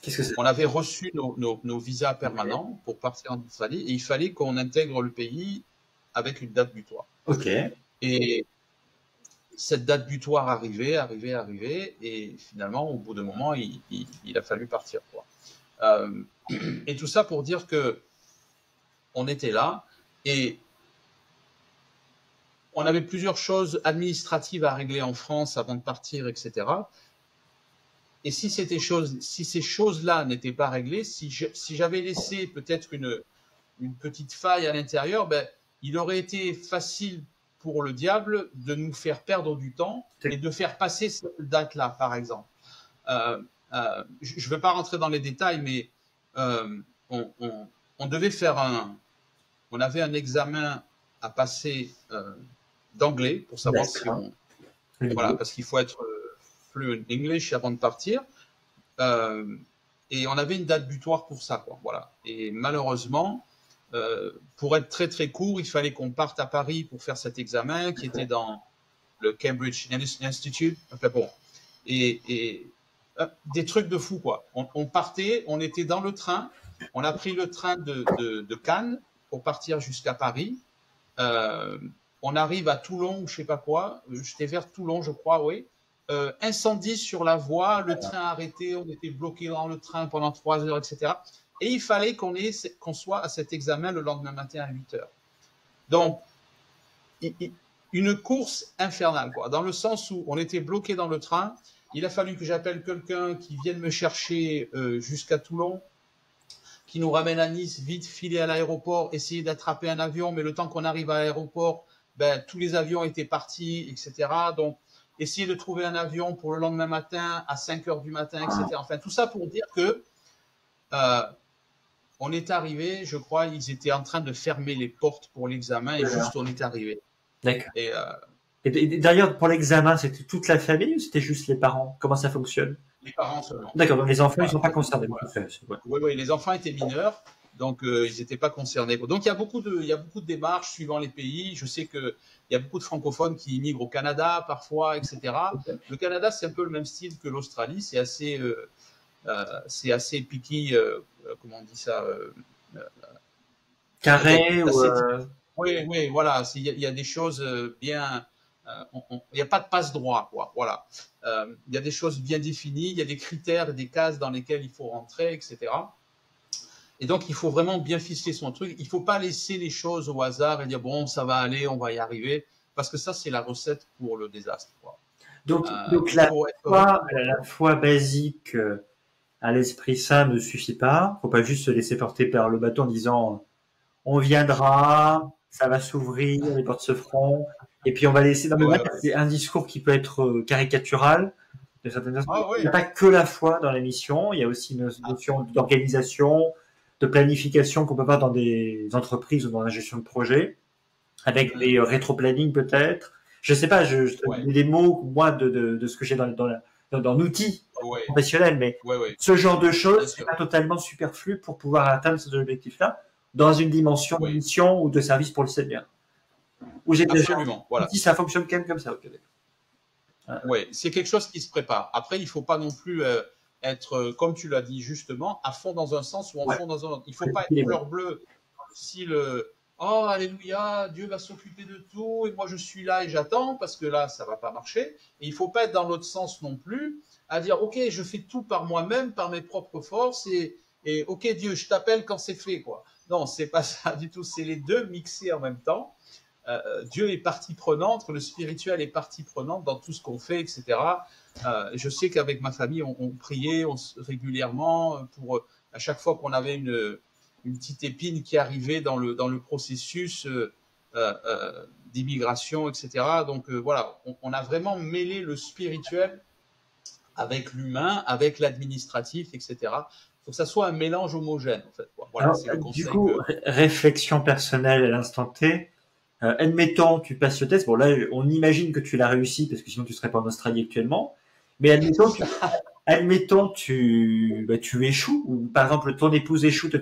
Qu'est-ce que c'est? On avait reçu nos visas permanents pour partir en Australie et il fallait qu'on intègre le pays avec une date butoir. Ok. Et cette date butoir arrivait, et finalement, au bout d'un moment, il a fallu partir, quoi. Et tout ça pour dire que on était là et on avait plusieurs choses administratives à régler en France avant de partir, etc. Et si ces choses-là n'étaient pas réglées, si j'avais laissé peut-être une petite faille à l'intérieur, ben, il aurait été facile pour le diable de nous faire perdre du temps et de faire passer cette date-là, par exemple. Je ne veux pas rentrer dans les détails, mais on devait on avait un examen à passer d'anglais pour savoir si on, voilà, parce qu'il faut être fluent English avant de partir. Et on avait une date butoir pour ça, quoi. Voilà. Et malheureusement, pour être très très court, il fallait qu'on parte à Paris pour faire cet examen qui était dans le Cambridge Institute. Enfin bon, et des trucs de fou, quoi. On partait, on était dans le train, on a pris le train de Cannes pour partir jusqu'à Paris. On arrive à Toulon ou je sais pas quoi. J'étais vers Toulon, je crois, oui. Incendie sur la voie, le train arrêté, on était bloqué dans le train pendant 3 heures, etc. Et il fallait qu'on soit à cet examen le lendemain matin à 8 heures. Donc, une course infernale, quoi, dans le sens où on était bloqué dans le train. Il a fallu que j'appelle quelqu'un qui vienne me chercher jusqu'à Toulon, qui nous ramène à Nice, vite filer à l'aéroport, essayer d'attraper un avion, mais le temps qu'on arrive à l'aéroport, ben, tous les avions étaient partis, etc. Donc, essayer de trouver un avion pour le lendemain matin à 5 heures du matin, etc. Enfin, tout ça pour dire que on est arrivé, je crois, ils étaient en train de fermer les portes pour l'examen et juste on est arrivé. D'accord. Et d'ailleurs, pour l'examen, c'était toute la famille ou c'était juste les parents? Comment ça fonctionne? les parents seulement. D'accord, donc les enfants, ils Voilà. ne sont pas concernés. Voilà. Ouais. Oui, oui, les enfants étaient mineurs, donc ils n'étaient pas concernés. Donc il y a beaucoup de démarches suivant les pays. Je sais qu'il y a beaucoup de francophones qui immigrent au Canada parfois, etc. Le Canada, c'est un peu le même style que l'Australie. C'est assez picky, comment on dit ça Carré ou... Oui, oui, voilà. Il y a des choses bien. Il n'y a pas de passe-droit, quoi. Voilà. Il y a des choses bien définies, il y a des critères, des cases dans lesquelles il faut rentrer, etc. Et donc, il faut vraiment bien ficeler son truc. Il ne faut pas laisser les choses au hasard et dire, bon, ça va aller, on va y arriver. Parce que ça, c'est la recette pour le désastre, quoi. Donc la foi basique à l'Esprit Saint ne suffit pas. Faut pas juste se laisser porter par le bateau en disant on viendra, ça va s'ouvrir, les portes se feront, et puis on va laisser. Non, mais Ouais, c'est un discours qui peut être caricatural de certaines façons. ah, oui. Il n'y a pas que la foi dans la mission, il y a aussi une notion d'organisation, de planification qu'on peut avoir dans des entreprises ou dans la gestion de projet, avec des rétro-planning peut-être. Je sais pas, je donne des mots, moi, de ce que j'ai dans l'outil professionnel, mais ce genre de choses, c'est pas totalement superflu pour pouvoir atteindre ces objectifs-là dans une dimension de mission ou de service pour le Seigneur. Où j'ai absolument, voilà. Si ça fonctionne quand même comme ça, ok. Oui, c'est quelque chose qui se prépare. Après, il ne faut pas non plus être, comme tu l'as dit justement, à fond dans un sens ou à fond dans un autre. Il ne faut pas être fleur bleue, si le oh, alléluia, Dieu va s'occuper de tout et moi je suis là et j'attends, parce que là, ça ne va pas marcher. Et il ne faut pas être dans l'autre sens non plus, à dire, ok, je fais tout par moi-même, par mes propres forces, et ok, Dieu, je t'appelle quand c'est fait, quoi. Non, c'est pas ça du tout, c'est les deux mixés en même temps. Dieu est partie prenante, le spirituel est partie prenante dans tout ce qu'on fait, etc. Je sais qu'avec ma famille, on priait régulièrement pour à chaque fois qu'on avait une petite épine qui arrivait dans le processus d'immigration, etc. Donc voilà, on a vraiment mêlé le spirituel avec l'humain, avec l'administratif, etc. Il faut que ça soit un mélange homogène, en fait. Voilà, alors, du coup, réflexion personnelle à l'instant T. Admettons, tu passes le test. Bon, là, on imagine que tu l'as réussi parce que sinon tu serais pas en Australie actuellement. Mais admettons, tu échoues, ou par exemple ton épouse échoue, toi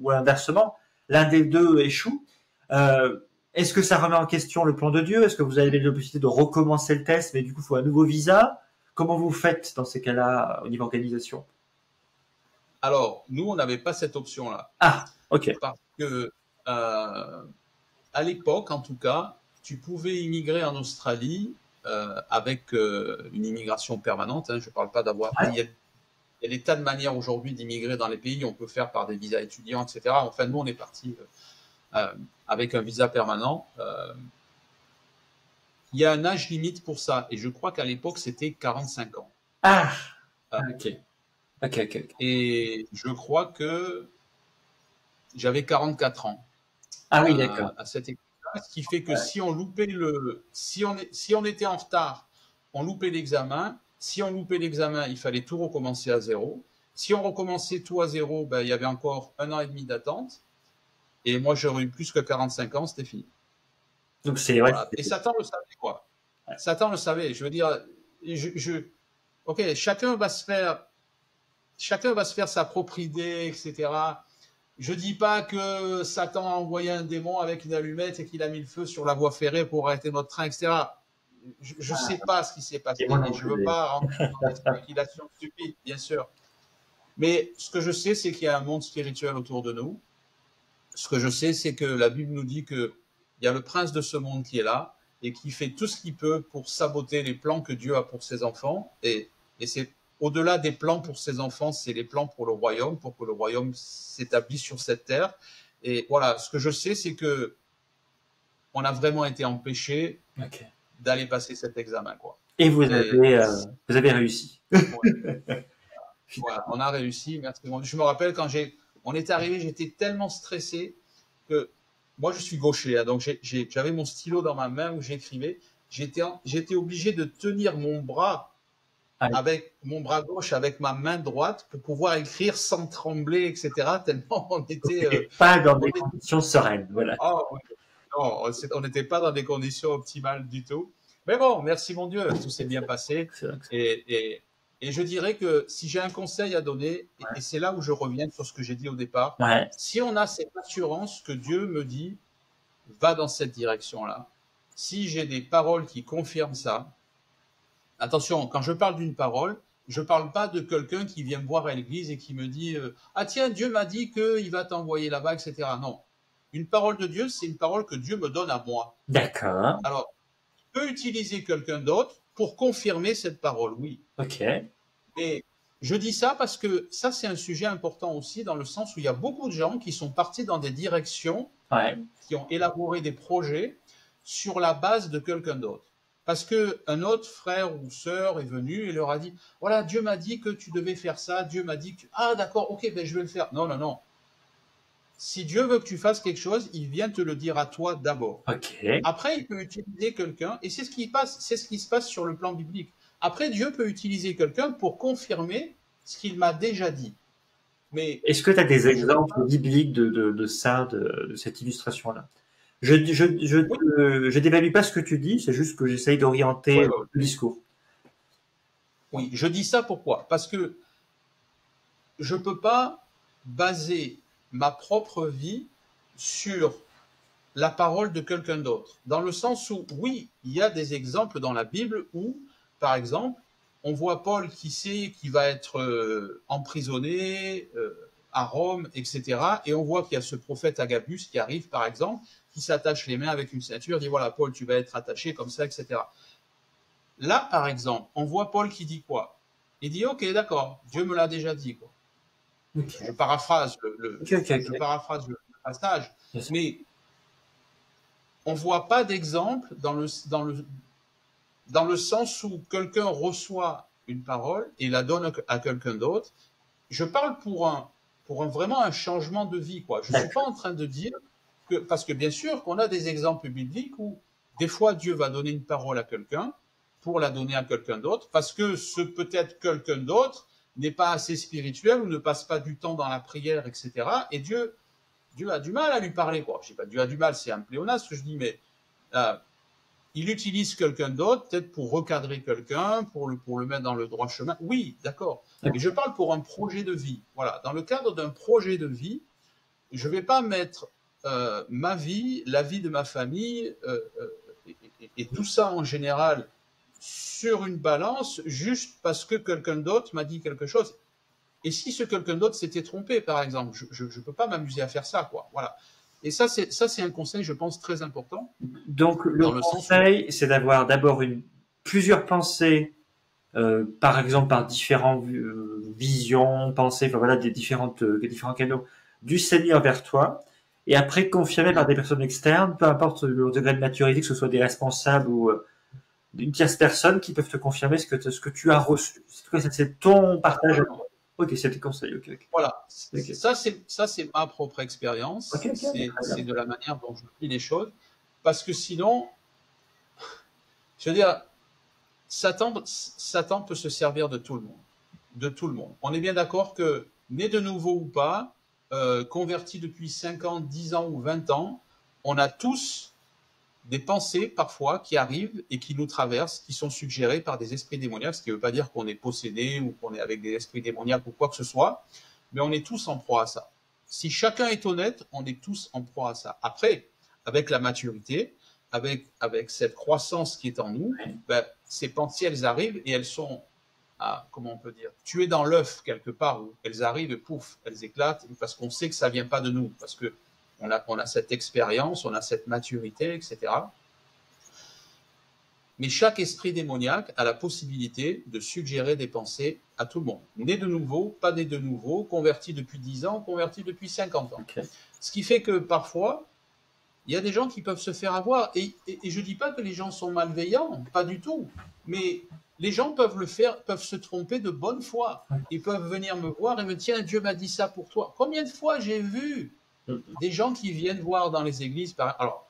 ou inversement, l'un des deux échoue. Est-ce que ça remet en question le plan de Dieu? Est-ce que vous avez la possibilité de recommencer le test, mais du coup, il faut un nouveau visa? Comment vous faites dans ces cas-là au niveau organisation? Alors, nous, on n'avait pas cette option-là. Ah, ok. Parce que à l'époque, en tout cas, tu pouvais immigrer en Australie avec une immigration permanente. Hein, je ne parle pas d'avoir. Il y a des tas de manières aujourd'hui d'immigrer dans les pays. On peut faire par des visas étudiants, etc. Enfin, nous, on est parti avec un visa permanent. Il y a un âge limite pour ça. Et je crois qu'à l'époque, c'était 45 ans. Ah, ok. Ok. Et je crois que j'avais 44 ans. Ah oui, d'accord. À cette époque-là, ce qui fait que si on loupait si on était en retard, on loupait l'examen. Si on loupait l'examen, il fallait tout recommencer à zéro. Si on recommençait tout à zéro, ben, il y avait encore 1 an et demi d'attente. Et moi, j'aurais eu plus que 45 ans, c'était fini. Donc c'est voilà. Et Satan le savait, quoi. Ouais. Satan le savait. Je veux dire, ok, chacun va se faire sa propre idée, etc. Je dis pas que Satan a envoyé un démon avec une allumette et qu'il a mis le feu sur la voie ferrée pour arrêter notre train, etc. Je sais pas ce qui s'est passé et je veux pas rentrer dans des spéculations stupides, bien sûr. Mais ce que je sais, c'est qu'il y a un monde spirituel autour de nous. Ce que je sais, c'est que la Bible nous dit qu'il y a le prince de ce monde qui est là et qui fait tout ce qu'il peut pour saboter les plans que Dieu a pour ses enfants. Et c'est au-delà des plans pour ses enfants, c'est les plans pour le royaume, pour que le royaume s'établisse sur cette terre. Et voilà, ce que je sais, c'est que on a vraiment été empêchés d'aller passer cet examen, quoi. Et vous avez réussi. Voilà, on a réussi. Merci. Je me rappelle quand on est arrivé, j'étais tellement stressé que moi je suis gaucher, hein, donc j'avais mon stylo dans ma main où j'écrivais. J'étais obligé de tenir mon bras avec mon bras gauche avec ma main droite pour pouvoir écrire sans trembler, etc. Tellement on était pas dans des conditions sereines, voilà. Oh, non, on n'était pas dans des conditions optimales du tout. Mais bon, merci mon Dieu, tout s'est bien passé. Et Et je dirais que si j'ai un conseil à donner, et c'est là où je reviens sur ce que j'ai dit au départ, Ouais. si on a cette assurance que Dieu me dit, va dans cette direction-là, si j'ai des paroles qui confirment ça, attention, quand je parle d'une parole, je ne parle pas de quelqu'un qui vient me voir à l'église et qui me dit ah tiens, Dieu m'a dit qu'il va t'envoyer là-bas, etc. Non. Une parole de Dieu, c'est une parole que Dieu me donne à moi. D'accord. Alors, je peux utiliser quelqu'un d'autre pour confirmer cette parole, oui. Ok. Mais je dis ça parce que ça, c'est un sujet important aussi, dans le sens où il y a beaucoup de gens qui sont partis dans des directions, Ouais. qui ont élaboré des projets sur la base de quelqu'un d'autre. Parce qu'un autre frère ou sœur est venu et leur a dit, voilà, Dieu m'a dit que tu devais faire ça, Dieu m'a dit que, ah d'accord, ok, ben je vais le faire. Non, non, non. Si Dieu veut que tu fasses quelque chose, il vient te le dire à toi d'abord. Ok. Après, il peut utiliser quelqu'un, et c'est ce qui se passe sur le plan biblique. Après, Dieu peut utiliser quelqu'un pour confirmer ce qu'il m'a déjà dit. Mais est-ce que tu as des exemples bibliques de ça, de cette illustration-là? Je dévalue pas ce que tu dis, c'est juste que j'essaye d'orienter le discours. Oui, je dis ça pourquoi? Parce que je ne peux pas baser ma propre vie sur la parole de quelqu'un d'autre. Dans le sens où, oui, il y a des exemples dans la Bible où, par exemple, on voit Paul qui va être emprisonné à Rome, etc. Et on voit qu'il y a ce prophète Agabus qui arrive, par exemple, qui s'attache les mains avec une ceinture, dit voilà, Paul, tu vas être attaché comme ça, etc. Là, par exemple, on voit Paul qui dit quoi? Il dit ok, d'accord, Dieu me l'a déjà dit, quoi. Okay. Je paraphrase je paraphrase le passage, mais on voit pas d'exemple dans le sens où quelqu'un reçoit une parole et la donne à quelqu'un d'autre. Je parle pour vraiment un changement de vie, quoi. Je suis pas en train de dire que, parce que bien sûr qu'on a des exemples bibliques où des fois Dieu va donner une parole à quelqu'un pour la donner à quelqu'un d'autre, parce que ce peut-être quelqu'un d'autre n'est pas assez spirituel ou ne passe pas du temps dans la prière, etc. Et Dieu a du mal à lui parler, quoi. Je sais pas, Dieu a du mal, c'est un pléonasme, ce que je dis, mais il utilise quelqu'un d'autre, peut-être pour recadrer quelqu'un, pour le mettre dans le droit chemin. Oui, d'accord. Mais je parle pour un projet de vie. Voilà. Dans le cadre d'un projet de vie, je ne vais pas mettre ma vie, la vie de ma famille et tout ça en général sur une balance juste parce que quelqu'un d'autre m'a dit quelque chose. Et si ce quelqu'un d'autre s'était trompé, par exemple, je ne peux pas m'amuser à faire ça, quoi. Voilà. Et ça, c'est un conseil, je pense, très important. Donc, le conseil, c'est d'avoir d'abord plusieurs pensées, par exemple, par différentes visions, pensées, enfin voilà, des différents canaux du Seigneur vers toi, et après confirmé par des personnes externes, peu importe le degré de maturité, que ce soit des responsables ou une tierce personne qui peuvent te confirmer ce que tu as reçu. C'est ton partage. Ok, c'est tes conseils. Okay. Voilà. Okay. Ça, c'est ma propre expérience. Okay, c'est de la manière dont je vis les choses. Parce que sinon, je veux dire, Satan peut se servir de tout le monde. De tout le monde. On est bien d'accord que, né de nouveau ou pas, converti depuis 5 ans, 10 ans ou 20 ans, on a tous des pensées parfois qui arrivent et qui nous traversent, qui sont suggérées par des esprits démoniaques, ce qui ne veut pas dire qu'on est possédé ou qu'on est avec des esprits démoniaques ou quoi que ce soit, mais on est tous en proie à ça. Si chacun est honnête, on est tous en proie à ça. Après, avec la maturité, avec cette croissance qui est en nous, ben, ces pensées, elles arrivent et elles sont, comment on peut dire, tuées dans l'œuf quelque part, où elles arrivent et pouf, elles éclatent, parce qu'on sait que ça ne vient pas de nous, parce que on a cette expérience, on a cette maturité, etc. Mais chaque esprit démoniaque a la possibilité de suggérer des pensées à tout le monde. Né de nouveau, pas né de nouveau, converti depuis 10 ans, converti depuis 50 ans. Okay. Ce qui fait que parfois, il y a des gens qui peuvent se faire avoir. Et je ne dis pas que les gens sont malveillants, pas du tout. Mais les gens peuvent se tromper de bonne foi. Ils peuvent venir me voir et me dire, tiens, Dieu m'a dit ça pour toi. Combien de fois j'ai vu des gens qui viennent voir dans les églises, alors,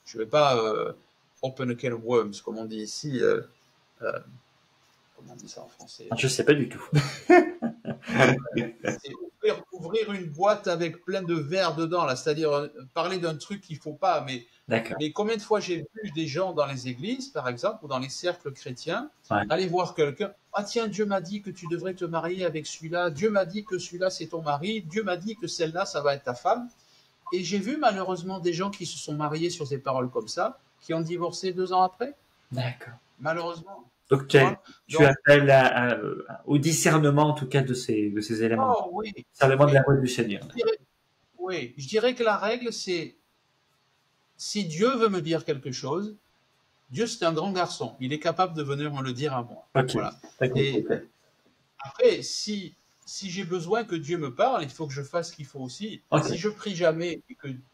je ne vais pas open a can of worms, comme on dit ici. Comment on dit ça en français? Je ne sais pas du tout. C'est ouvrir ouvrir une boîte avec plein de verres dedans, là, c'est-à-dire parler d'un truc qu'il faut pas. Mais combien de fois j'ai vu des gens dans les églises, par exemple, ou dans les cercles chrétiens, aller voir quelqu'un. Ah tiens, Dieu m'a dit que tu devrais te marier avec celui-là. Dieu m'a dit que celui-là c'est ton mari. Dieu m'a dit que celle-là ça va être ta femme. Et j'ai vu malheureusement des gens qui se sont mariés sur des paroles comme ça, qui ont divorcé 2 ans après. D'accord. Malheureusement. Donc tu appelles au discernement en tout cas de ces éléments. Oh oui. Discernement de la voix du Seigneur. Oui, je dirais que la règle c'est si Dieu veut me dire quelque chose, Dieu c'est un grand garçon, il est capable de venir me le dire à moi. Okay. Voilà. Et après, si j'ai besoin que Dieu me parle, il faut que je fasse ce qu'il faut aussi. Si je prie jamais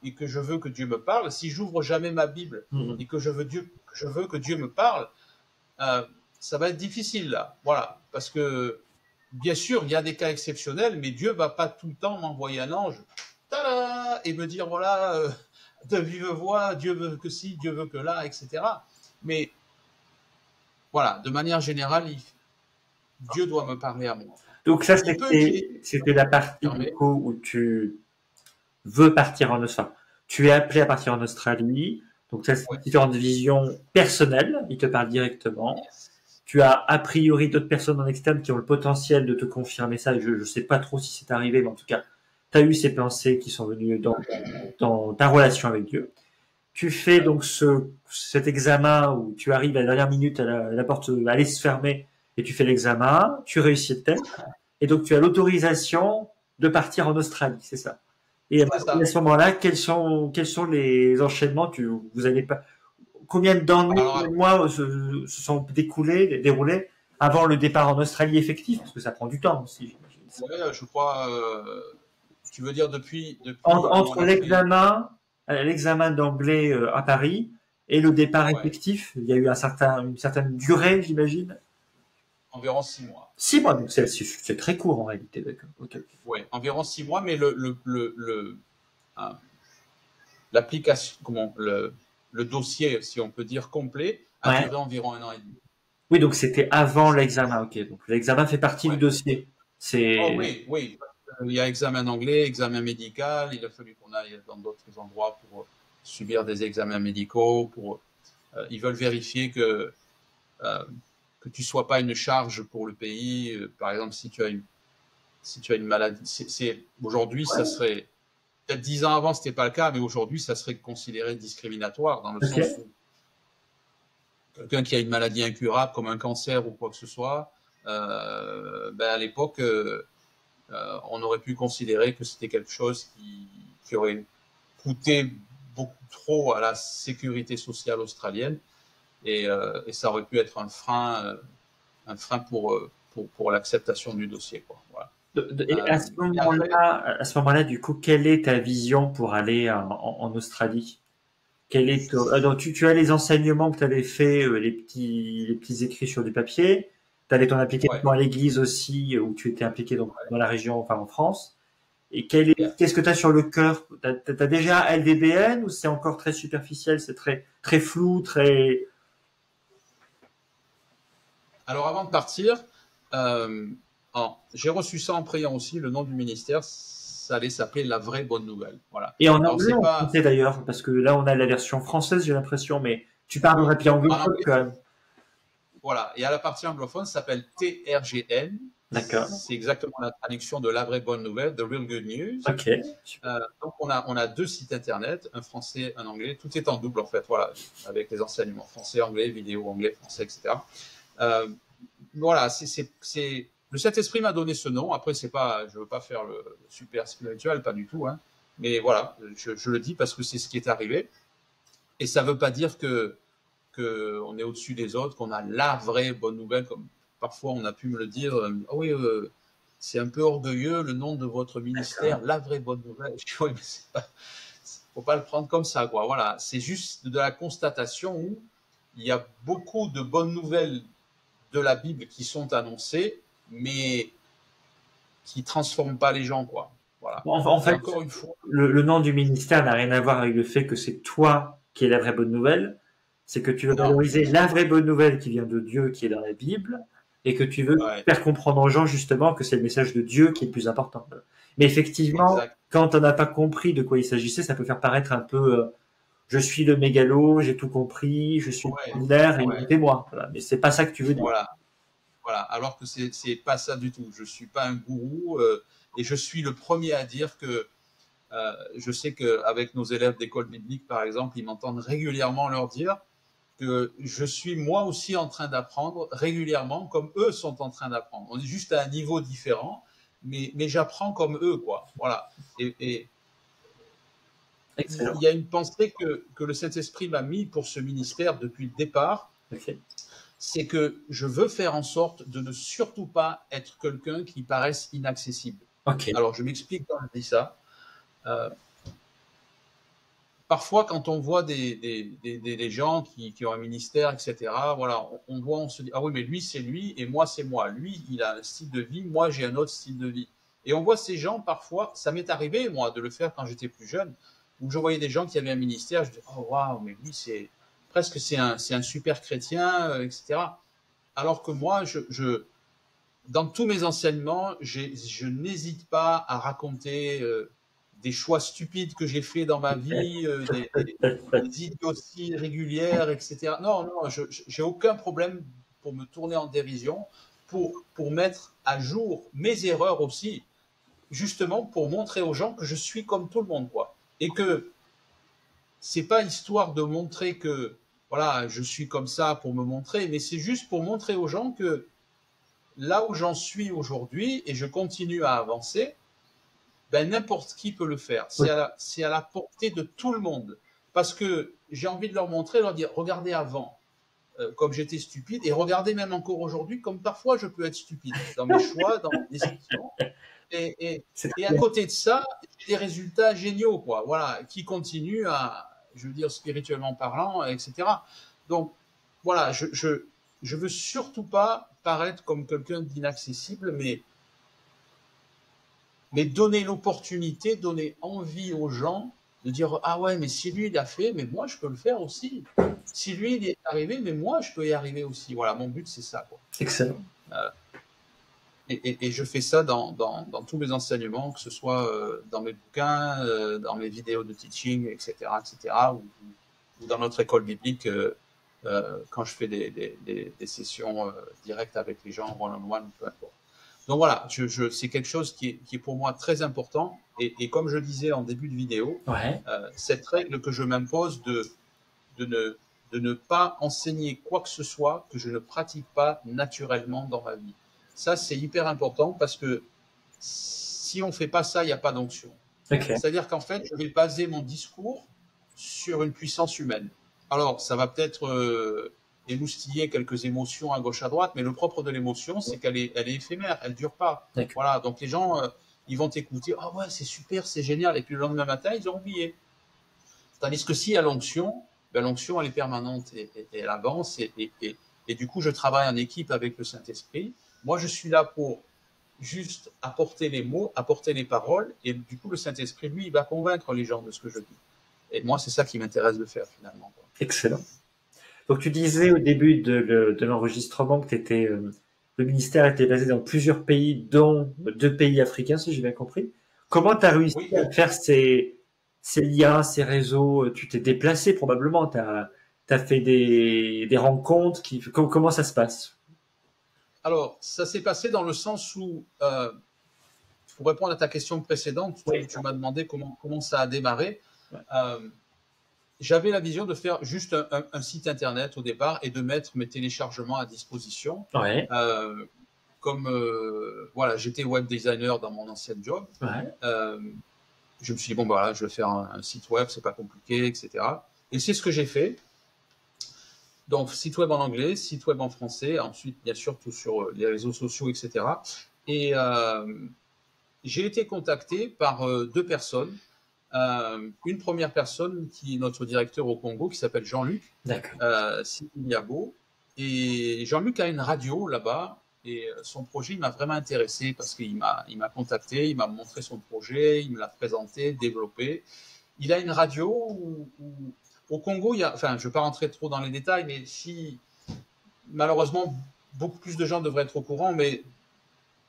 et que je veux que Dieu me parle, si j'ouvre jamais ma Bible et que je veux que Dieu me parle, ça va être difficile là. Voilà, parce que bien sûr, il y a des cas exceptionnels, mais Dieu va pas tout le temps m'envoyer un ange, tada, et me dire voilà, de vive voix, Dieu veut que ci, Dieu veut que là, etc. Mais voilà, de manière générale, Dieu doit me parler à moi. Donc ça, c'était la partie du coup où tu veux partir en Australie. Tu es appelé à partir en Australie. Donc ça, c'est une différente vision personnelle. Il te parle directement. Tu as a priori d'autres personnes en externe qui ont le potentiel de te confirmer ça. Je ne sais pas trop si c'est arrivé, mais en tout cas, tu as eu ces pensées qui sont venues dans ta relation avec Dieu. Tu fais donc cet examen où tu arrives à la dernière minute, la porte allait se fermer, et tu fais l'examen, tu réussis le test, et donc tu as l'autorisation de partir en Australie, c'est ça. Et à ce moment-là, quels sont les enchaînements? Vous allez pas, combien de mois se sont déroulés avant le départ en Australie effectif? Parce que ça prend du temps aussi. Ouais, je crois. Tu veux dire depuis entre l'examen d'anglais à Paris et le départ effectif, il y a eu une certaine durée, j'imagine. Environ 6 mois. 6 mois, donc c'est très court en réalité, d'accord. Okay. Oui, environ 6 mois, mais l'application, le dossier, si on peut dire complet, a duré environ 1 an et demi. Oui, donc c'était avant l'examen, ok. Donc l'examen fait partie du dossier. Oh, oui. Il y a examen d'anglais, examen médical. Il a fallu qu'on aille dans d'autres endroits pour subir des examens médicaux. Ils veulent vérifier que tu sois pas une charge pour le pays. Par exemple, si tu as une maladie, aujourd'hui, ça serait peut-être 10 ans avant, c'était pas le cas, mais aujourd'hui, ça serait considéré discriminatoire dans le sens où quelqu'un qui a une maladie incurable comme un cancer ou quoi que ce soit, à l'époque, on aurait pu considérer que c'était quelque chose qui aurait coûté beaucoup trop à la sécurité sociale australienne et ça aurait pu être un frein pour l'acceptation du dossier, quoi. Voilà. Et à ce moment-là, du coup, quelle est ta vision pour aller en Australie? Donc, tu as les enseignements que tu avais fait, les petits écrits sur du papier. Tu avais ton application à l'église aussi, où tu étais impliqué donc, dans la région, enfin en France. Et qu'est-ce que tu as sur le cœur? T'as déjà LVBN ou c'est encore très superficiel, c'est très flou, très... Alors avant de partir, j'ai reçu ça en priant aussi, le nom du ministère, ça allait s'appeler La Vraie Bonne Nouvelle. Voilà. Et en anglais, en français d'ailleurs, parce que là on a la version française, j'ai l'impression, mais tu parles en anglais quand même. Voilà, et à la partie anglophone, ça s'appelle TRGN. D'accord. C'est exactement la traduction de La Vraie Bonne Nouvelle, The Real Good News. Ok. Donc on a 2 sites internet, un français, un anglais, tout est en double en fait, voilà, avec les enseignements français, anglais, vidéo, anglais, français, etc. Voilà, le Saint-Esprit m'a donné ce nom. Après, je veux pas faire le super spirituel, pas du tout, hein. Mais voilà, je le dis parce que c'est ce qui est arrivé. Et ça veut pas dire que on est au-dessus des autres, qu'on a la vraie bonne nouvelle, comme parfois on a pu me le dire. Oui, c'est un peu orgueilleux le nom de votre ministère, la vraie bonne nouvelle. Je dis, oui, mais faut pas le prendre comme ça, quoi. Voilà, c'est juste de la constatation où il y a beaucoup de bonnes nouvelles de la Bible qui sont annoncées, mais qui transforment pas les gens, quoi. Voilà. En fait, encore une fois, le nom du ministère n'a rien à voir avec le fait que c'est toi qui es la vraie bonne nouvelle. C'est que tu veux valoriser la vraie bonne nouvelle qui vient de Dieu, qui est dans la Bible, et que tu veux Ouais, faire comprendre aux gens justement que c'est le message de Dieu qui est le plus important. Mais effectivement, exact. quand on n'a pas compris de quoi il s'agissait, ça peut faire paraître un peu je suis le mégalo, j'ai tout compris, je suis Ouais, extraordinaire et ouais, écoutez-moi. Voilà. Mais c'est pas ça que tu veux dire. voilà, voilà. Alors que c'est pas ça du tout. Je suis pas un gourou et je suis le premier à dire que je sais qu'avec nos élèves d'école biblique, par exemple, ils m'entendent régulièrement leur dire que je suis moi aussi en train d'apprendre régulièrement, comme eux sont en train d'apprendre. On est juste à un niveau différent, mais j'apprends comme eux, quoi. Voilà. Et il Excellent. y a une pensée que le Saint-Esprit m'a mis pour ce ministère depuis le départ, Ok. c'est que je veux faire en sorte de ne surtout pas être quelqu'un qui paraisse inaccessible. Ok. Alors, je m'explique quand je dis ça. Euh, Parfois, quand on voit des gens qui ont un ministère, etc., voilà, on voit, on se dit, ah oui, mais lui, c'est lui, et moi, c'est moi. Lui, il a un style de vie, moi, j'ai un autre style de vie. Et on voit ces gens, parfois, ça m'est arrivé, moi, de le faire quand j'étais plus jeune, où je voyais des gens qui avaient un ministère, je dis, oh, waouh, mais lui, c'est presque, c'est un super chrétien, etc. Alors que moi, dans tous mes enseignements, je n'hésite pas à raconter des choix stupides que j'ai fait dans ma vie, des idioties régulières, etc. Non, non, j'ai aucun problème pour me tourner en dérision, pour mettre à jour mes erreurs aussi, justement pour montrer aux gens que je suis comme tout le monde, quoi. Et que c'est pas histoire de montrer que, voilà, je suis comme ça pour me montrer, mais c'est juste pour montrer aux gens que là où j'en suis aujourd'hui et je continue à avancer, ben n'importe qui peut le faire. Oui. C'est à la portée de tout le monde. Parce que j'ai envie de leur montrer, leur dire, regardez avant, comme j'étais stupide, et regardez même encore aujourd'hui, comme parfois je peux être stupide dans mes choix, dans mes décisions. Et, et, C'est et très à bien. côté de ça, j'ai des résultats géniaux, quoi. Voilà, qui continuent à, je veux dire, spirituellement parlant, etc. Donc, voilà, je veux surtout pas paraître comme quelqu'un d'inaccessible, mais donner l'opportunité, donner envie aux gens de dire, ah ouais, mais si lui il a fait, mais moi je peux le faire aussi. Si lui il y est arrivé, mais moi je peux y arriver aussi. Voilà, mon but c'est ça, quoi. Excellent. Euh, et je fais ça dans tous mes enseignements, que ce soit dans mes bouquins, dans mes vidéos de teaching, etc., etc., ou dans notre école biblique, quand je fais des sessions directes avec les gens, one-on-one, peu importe. Donc voilà, c'est quelque chose qui est pour moi très important. Et comme je disais en début de vidéo, Ouais. cette règle que je m'impose de, ne, de ne pas enseigner quoi que ce soit que je ne pratique pas naturellement dans ma vie. Ça, c'est hyper important parce que si on ne fait pas ça, il n'y a pas d'onction. Ok. C'est-à-dire qu'en fait, je vais baser mon discours sur une puissance humaine. Alors, ça va peut-être émoustiller quelques émotions à gauche à droite, mais le propre de l'émotion, c'est elle est éphémère, elle ne dure pas. D'accord. Voilà, donc les gens, ils vont t'écouter, ah ouais, c'est super, c'est génial, et puis le lendemain matin, ils ont oublié. Tandis que s'il y a l'onction, ben, l'onction, elle est permanente et elle avance, et du coup, je travaille en équipe avec le Saint-Esprit. Moi, je suis là pour juste apporter les mots, apporter les paroles, et du coup, le Saint-Esprit, lui, il va convaincre les gens de ce que je dis. Et moi, c'est ça qui m'intéresse de faire finalement, quoi. Excellent. Donc tu disais au début de l'enregistrement que le ministère était basé dans plusieurs pays, dont 2 pays africains, si j'ai bien compris. Comment tu as réussi Oui, à faire ces liens, ces réseaux? Tu t'es déplacé probablement, tu as fait des rencontres. Comment ça se passe? alors ça s'est passé dans le sens où, pour répondre à ta question précédente, Oui. tu m'as demandé comment ça a démarré. Ouais. J'avais la vision de faire juste un site internet au départ et de mettre mes téléchargements à disposition. Ouais. Euh, Comme voilà, j'étais web designer dans mon ancien job, Ouais. euh, je me suis dit, bon, bah, voilà, je vais faire un site web, c'est pas compliqué, etc. Et c'est ce que j'ai fait. Donc, site web en anglais, site web en français, ensuite, bien sûr, tout sur les réseaux sociaux, etc. Et j'ai été contacté par 2 personnes. Une première personne qui est notre directeur au Congo, qui s'appelle Jean-Luc D'accord. Siliabo. Et Jean-Luc a une radio là-bas. Et son projet, il m'a vraiment intéressé parce qu'il m'a contacté, il m'a montré son projet, il me l'a présenté, développé. Il a une radio au Congo, enfin, je ne vais pas rentrer trop dans les détails, mais si malheureusement beaucoup plus de gens devraient être au courant, mais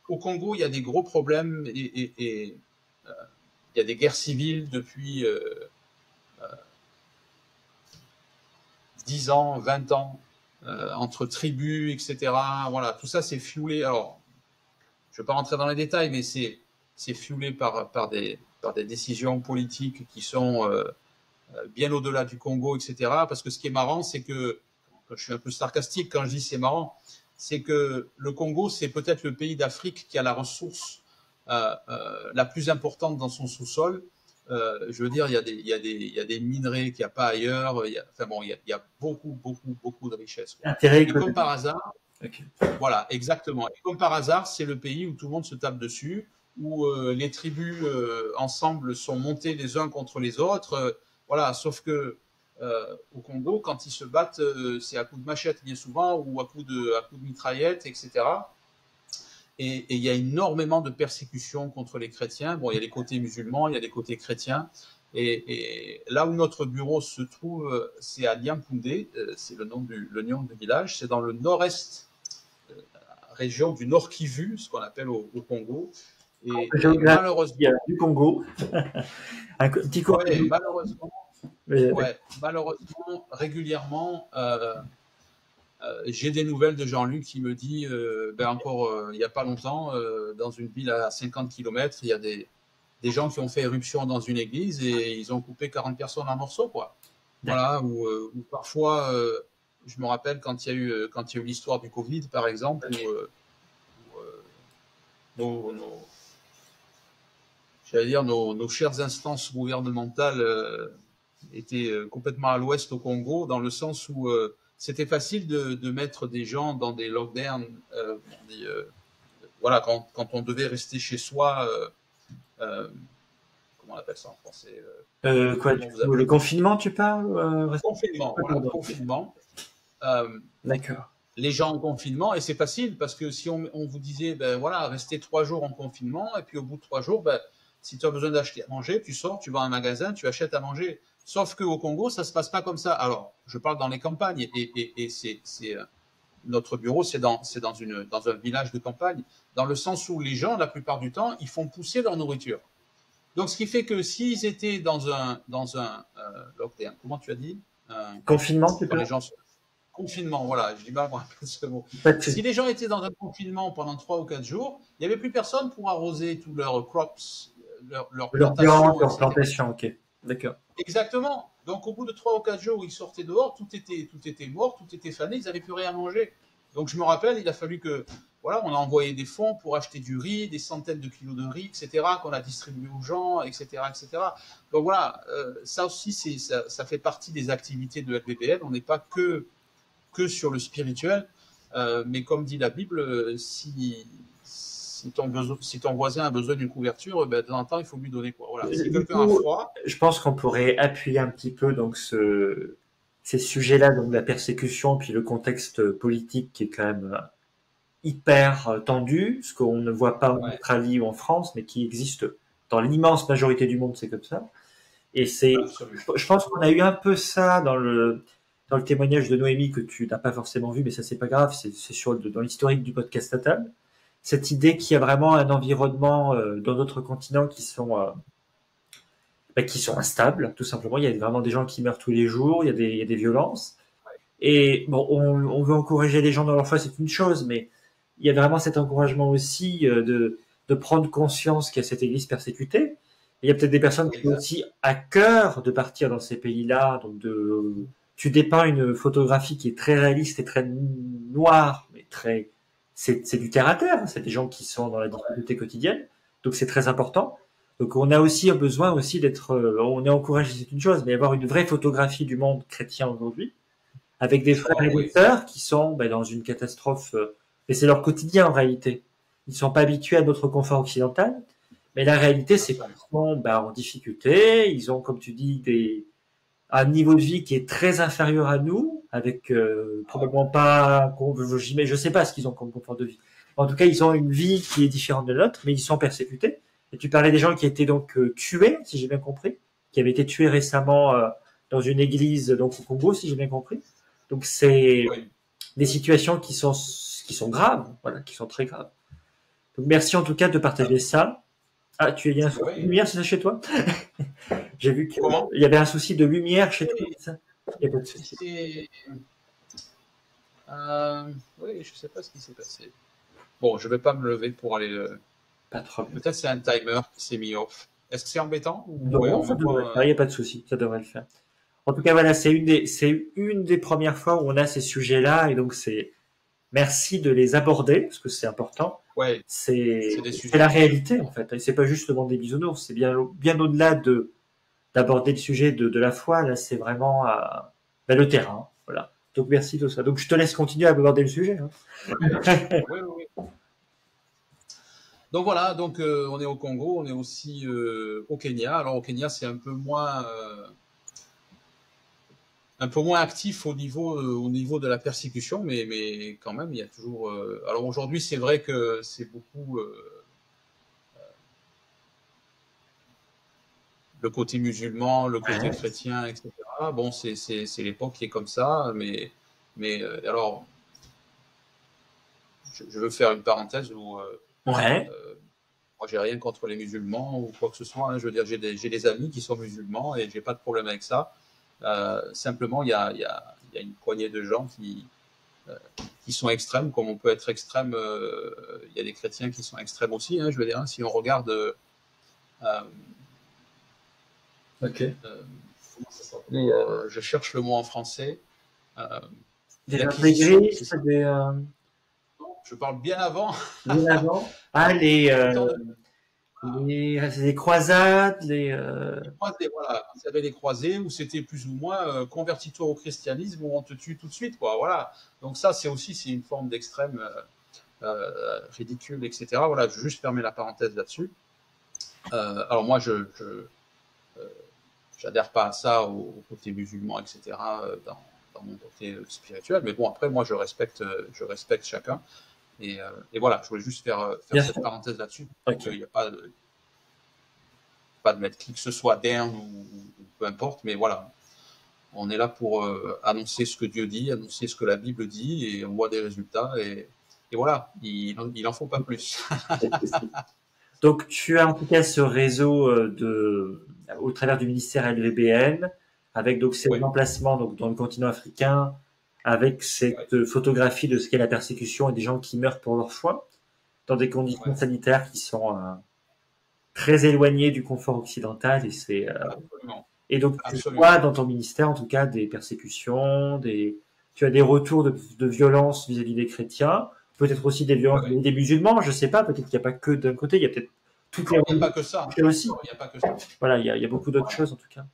au Congo, il y a des gros problèmes et il y a des guerres civiles depuis 10 ans, 20 ans, entre tribus, etc. Voilà, tout ça c'est fuelé. Alors, je ne vais pas rentrer dans les détails, mais c'est fuelé par des décisions politiques qui sont bien au-delà du Congo, etc. Parce que ce qui est marrant, c'est que, je suis un peu sarcastique quand je dis c'est marrant, c'est que le Congo, c'est peut-être le pays d'Afrique qui a la ressource la plus importante dans son sous-sol. Je veux dire, il y a des minerais qu'il n'y a pas ailleurs. Il y a beaucoup de richesses, quoi. Intérêt Et comme par hasard, okay. Voilà, exactement. Et comme par hasard, c'est le pays où tout le monde se tape dessus, où les tribus ensemble sont montées les uns contre les autres. Voilà, sauf que au Congo, quand ils se battent, c'est à coups de machette bien souvent ou à coups de mitraillette, etc. Et il y a énormément de persécutions contre les chrétiens. Bon, il y a les côtés musulmans, il y a les côtés chrétiens. Et là où notre bureau se trouve, c'est à Liankoundé, c'est le nom du village, c'est dans le nord-est, région du Nord Kivu, ce qu'on appelle au Congo. Et malheureusement, du Congo, un petit coin. Malheureusement, régulièrement, j'ai des nouvelles de Jean-Luc qui me dit, il n'y a pas longtemps, dans une ville à 50 km, il y a des gens qui ont fait éruption dans une église et ils ont coupé 40 personnes en morceaux, quoi. Voilà, ou parfois, je me rappelle quand il y a eu l'histoire du Covid, par exemple, où nos chères instances gouvernementales étaient complètement à l'ouest au Congo, dans le sens où c'était facile de mettre des gens dans des lockdowns, voilà, quand on devait rester chez soi. Comment on appelle ça en français? Le confinement, tu parles? Confinement, voilà, confinement. D'accord. Les gens en confinement, et c'est facile parce que si on vous disait, voilà, restez 3 jours en confinement, et puis au bout de 3 jours, si tu as besoin d'acheter à manger, tu sors, tu vas à un magasin, tu achètes à manger. Sauf qu'au Congo, ça se passe pas comme ça. Alors, je parle dans les campagnes, et c'est notre bureau, c'est dans un village de campagne, dans le sens où les gens, la plupart du temps, ils font pousser leur nourriture. Donc, ce qui fait que s'ils étaient dans un lockdown, comment tu as dit? Confinement, tu parles. Confinement, voilà, je dis mal ce mot. Si les gens étaient dans un confinement pendant 3 ou 4 jours, il n'y avait plus personne pour arroser tous leurs crops, leurs plantations. Ok, d'accord. Exactement. Donc, au bout de 3 ou 4 jours où ils sortaient dehors, tout était mort, tout était fané, ils n'avaient plus rien à manger. Donc, je me rappelle, il a fallu que, voilà, on a envoyé des fonds pour acheter du riz, des centaines de kilos de riz, etc., qu'on a distribué aux gens, etc., etc. Donc, voilà, ça aussi, ça fait partie des activités de LVBN. On n'est pas que sur le spirituel, mais comme dit la Bible, si ton voisin a besoin d'une couverture, de temps en temps, il faut lui donner, quoi. Voilà. Si quelqu'un a froid, je pense qu'on pourrait appuyer un petit peu donc ces sujets-là, donc la persécution, puis le contexte politique qui est quand même hyper tendu, ce qu'on ne voit pas en Australie ou en France, mais qui existe dans l'immense majorité du monde, c'est comme ça. Et je pense qu'on a eu un peu ça dans le témoignage de Noémie que tu n'as pas forcément vu, mais ça c'est pas grave, c'est dans l'historique du podcast à table. Cette idée qu'il y a vraiment un environnement dans notre continent qui sont instables, tout simplement. Il y a vraiment des gens qui meurent tous les jours, il y a des violences. Et bon, on veut encourager les gens dans leur foi, c'est une chose, mais il y a vraiment cet encouragement aussi de prendre conscience qu'il y a cette église persécutée. Il y a peut-être des personnes qui ont aussi à cœur de partir dans ces pays-là. Donc tu dépeins une photographie qui est très réaliste et très noire, mais c'est du terre à terre. C'est des gens qui sont dans la difficulté quotidienne. Donc c'est très important. Donc on a aussi besoin aussi d'être, on est encouragé, c'est une chose, mais avoir une vraie photographie du monde chrétien aujourd'hui, avec des frères et des sœurs qui sont dans une catastrophe, mais c'est leur quotidien en réalité. Ils sont pas habitués à notre confort occidental. Mais la réalité, c'est qu'ils sont en difficulté. Ils ont, comme tu dis, un niveau de vie qui est très inférieur à nous, avec probablement pas, je sais pas ce qu'ils ont comme confort de vie. En tout cas, ils ont une vie qui est différente de la nôtre, mais ils sont persécutés. Et tu parlais des gens qui étaient donc tués, si j'ai bien compris, qui avaient été tués récemment dans une église donc au Congo, si j'ai bien compris. Donc c'est des situations qui qui sont graves, voilà, qui sont très graves. Donc merci en tout cas de partager ça. Ah, tu as un souci de lumière, c'est ça chez toi? J'ai vu qu'il y avait un souci de lumière chez toi, c'est ça? Il n'y a pas de souci. Oui, je sais pas ce qui s'est passé. Bon, je vais pas me lever pour aller. Pas de problème. Peut-être c'est un timer qui s'est mis off. Est-ce que c'est embêtant? Non, ça devrait le faire. Il n'y a pas de souci, ça devrait le faire. En tout cas, voilà, c'est une des premières fois où on a ces sujets-là, et donc merci de les aborder parce que c'est important. Ouais. C'est la réalité en fait. Et c'est pas juste le monde des bisounours, c'est bien au-delà d'aborder le sujet de la foi. Là, c'est vraiment le terrain. Voilà. Donc merci de ça. Donc je te laisse continuer à aborder le sujet. Hein. Oui, oui, oui. Donc voilà, donc on est au Congo, on est aussi au Kenya. Alors au Kenya, c'est un peu moins actif au niveau de la persécution, mais quand même, il y a toujours. Alors aujourd'hui, c'est vrai que c'est beaucoup le côté musulman, le côté chrétien, etc. Bon, c'est l'époque qui est comme ça, mais alors, je veux faire une parenthèse où moi, j'ai rien contre les musulmans ou quoi que ce soit. Hein. Je veux dire, j'ai des amis qui sont musulmans et j'ai pas de problème avec ça. Simplement, il y a une poignée de gens qui sont extrêmes, comme on peut être extrême. Il y a des chrétiens qui sont extrêmes aussi. Hein, je veux dire, hein, si on regarde. Comment ça s'appelait je cherche le mot en français. Des intégrés, je parle bien avant. Bien avant. Ah, c'est des croisades, les croisés, voilà. Vous avez les croisés où c'était plus ou moins convertis-toi au christianisme où on te tue tout de suite, quoi. Voilà. Donc ça, c'est une forme d'extrême ridicule, etc. Voilà, je vais juste fermer la parenthèse là-dessus. Alors moi, je j'adhère pas à ça au côté musulman, etc. Dans mon côté spirituel, mais bon, après, moi, je respecte chacun. Et voilà, je voulais juste faire cette parenthèse là-dessus. Il n'y a pas de mettre qui que ce soit down ou peu importe, mais voilà, on est là pour annoncer ce que Dieu dit, annoncer ce que la Bible dit, et on voit des résultats, et voilà, il en faut pas plus. Donc, tu as en tout cas ce réseau au travers du ministère LVBN, avec donc ces emplacements donc dans le continent africain, avec cette photographie de ce qu'est la persécution et des gens qui meurent pour leur foi, dans des conditions sanitaires qui sont très éloignées du confort occidental, et donc tu vois dans ton ministère en tout cas des persécutions, tu as des retours de violence vis-à-vis des chrétiens, peut-être aussi des violences des musulmans, je sais pas, peut-être qu'il n'y a pas que d'un côté, il y a peut-être toutes les. Il n'y a pas que ça. Aussi. Il n'y a pas que ça. Voilà, il y a beaucoup d'autres choses en tout cas.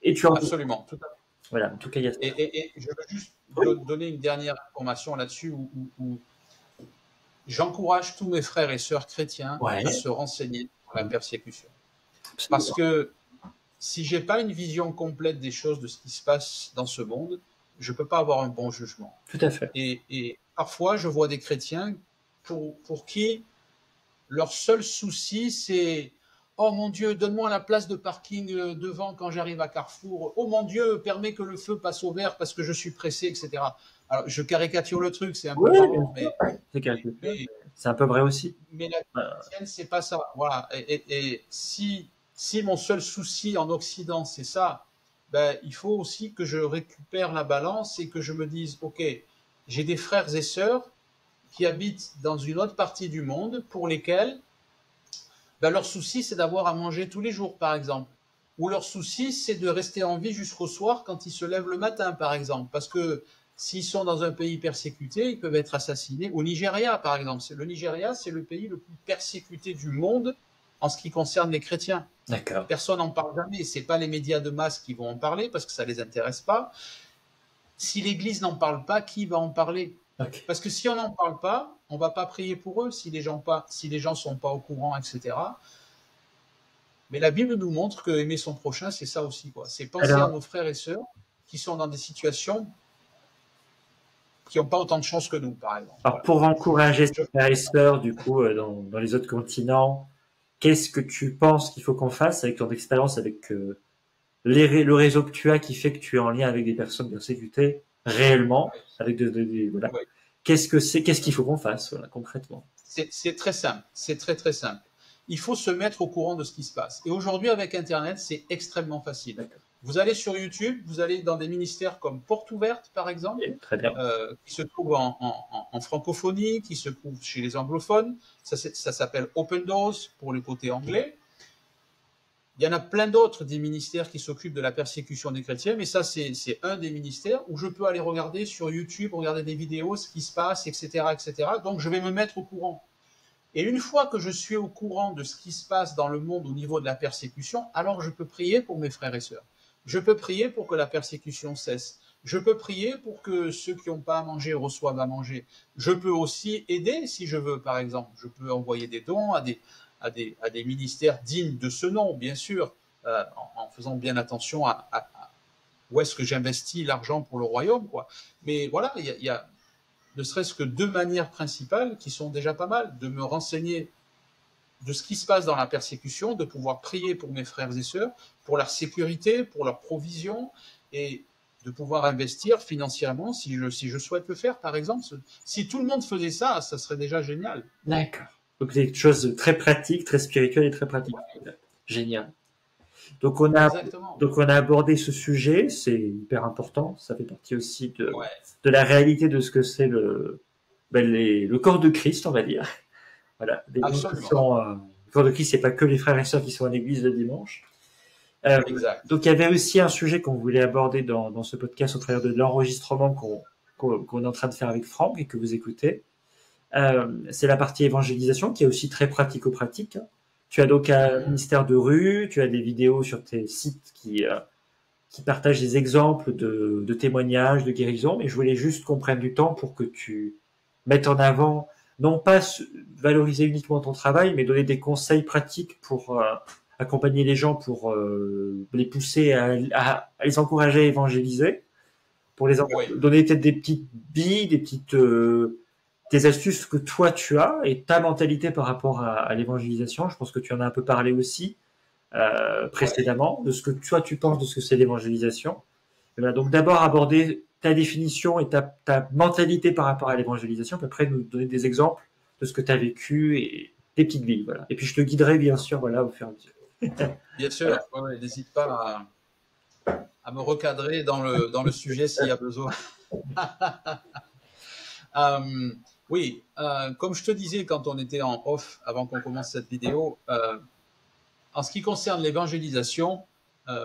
Et tu as absolument. Tout à fait. Voilà, en tout cas, il y a. Et je veux juste donner une dernière information là-dessus où j'encourage tous mes frères et sœurs chrétiens à se renseigner sur la persécution. Parce que si j'ai pas une vision complète des choses, de ce qui se passe dans ce monde, je peux pas avoir un bon jugement. Tout à fait. Et parfois, je vois des chrétiens pour qui leur seul souci, c'est « Oh mon Dieu, donne-moi la place de parking devant quand j'arrive à Carrefour. Oh mon Dieu, permets que le feu passe au vert parce que je suis pressé, etc. » Alors, je caricature le truc, c'est un peu marrant, mais c'est un peu vrai aussi. Mais la chrétienne, c'est pas ça. Voilà. Et si mon seul souci en Occident, c'est ça, ben, il faut aussi que je récupère la balance et que je me dise, OK, j'ai des frères et sœurs qui habitent dans une autre partie du monde pour lesquels ben, leur souci, c'est d'avoir à manger tous les jours, par exemple. Ou leur souci, c'est de rester en vie jusqu'au soir quand ils se lèvent le matin, par exemple. Parce que s'ils sont dans un pays persécuté, ils peuvent être assassinés. Au Nigeria, par exemple. Le Nigeria, c'est le pays le plus persécuté du monde en ce qui concerne les chrétiens. D'accord. Personne n'en parle jamais. C'est pas les médias de masse qui vont en parler parce que ça les intéresse pas. Si l'Église n'en parle pas, qui va en parler? Okay. Parce que si on n'en parle pas, on va pas prier pour eux si les gens sont pas au courant, etc. Mais la Bible nous montre que aimer son prochain, c'est ça aussi, quoi. C'est penser à nos frères et sœurs qui sont dans des situations qui n'ont pas autant de chance que nous, par exemple. Alors, voilà. Pour encourager ses frères et sœurs, du coup, dans les autres continents, qu'est-ce que tu penses qu'il faut qu'on fasse avec ton expérience, avec le réseau que tu as qui fait que tu es en lien avec des personnes persécutées réellement, avec voilà. qu'est-ce que c'est, qu'est-ce qu'il faut qu'on fasse, voilà, concrètement. C'est très simple, c'est très très simple. Il faut se mettre au courant de ce qui se passe. Et aujourd'hui, avec Internet, c'est extrêmement facile. Vous allez sur YouTube, vous allez dans des ministères comme Porte Ouverte, par exemple, Très bien. qui se trouvent en francophonie, qui se trouvent chez les anglophones. Ça s'appelle Open Doors pour le côté anglais. Il y en a plein d'autres des ministères qui s'occupent de la persécution des chrétiens, mais ça, c'est un des ministères où je peux aller regarder sur YouTube, regarder des vidéos, ce qui se passe, etc., etc. Donc, je vais me mettre au courant. Et une fois que je suis au courant de ce qui se passe dans le monde au niveau de la persécution, alors je peux prier pour mes frères et sœurs. Je peux prier pour que la persécution cesse. Je peux prier pour que ceux qui n'ont pas à manger reçoivent à manger. Je peux aussi aider si je veux, par exemple. Je peux envoyer des dons à des ministères dignes de ce nom, bien sûr, en faisant bien attention à où est-ce que j'investis l'argent pour le royaume, quoi. Mais voilà, il y a ne serait-ce que 2 manières principales qui sont déjà pas mal, de me renseigner de ce qui se passe dans la persécution, de pouvoir prier pour mes frères et sœurs, pour leur sécurité, pour leur provision, et de pouvoir investir financièrement si je souhaite le faire, par exemple. Si tout le monde faisait ça, ça serait déjà génial. D'accord. Donc, c'est quelque chose de très pratique, très spirituel et très pratique. Génial. Donc, on a abordé ce sujet, c'est hyper important. Ça fait partie aussi de la réalité de ce que c'est le corps de Christ, on va dire. Voilà. Le corps de Christ, c'est pas que les frères et sœurs qui sont à l'église le dimanche. Donc, il y avait aussi un sujet qu'on voulait aborder dans ce podcast au travers de l'enregistrement qu'on est en train de faire avec Franck et que vous écoutez. C'est la partie évangélisation qui est aussi très pratico-pratique. Tu as donc un ministère de rue, tu as des vidéos sur tes sites qui partagent des exemples de témoignages, de guérison, et je voulais juste qu'on prenne du temps pour que tu mettes en avant, non pas valoriser uniquement ton travail, mais donner des conseils pratiques pour accompagner les gens, pour les pousser à les encourager à évangéliser, pour les donner peut-être des petites billes, des astuces que toi tu as et ta mentalité par rapport à l'évangélisation. Je pense que tu en as un peu parlé aussi précédemment, de ce que toi tu penses de ce que c'est l'évangélisation. Voilà, donc d'abord aborder ta définition et ta mentalité par rapport à l'évangélisation, puis après nous donner des exemples de ce que tu as vécu et des petites billes. Voilà. Et puis je te guiderai bien sûr voilà, au fur et à mesure. Bien sûr, voilà. N'hésite pas à me recadrer dans le sujet s'il y a besoin. Oui, comme je te disais quand on était en off, avant qu'on commence cette vidéo, en ce qui concerne l'évangélisation,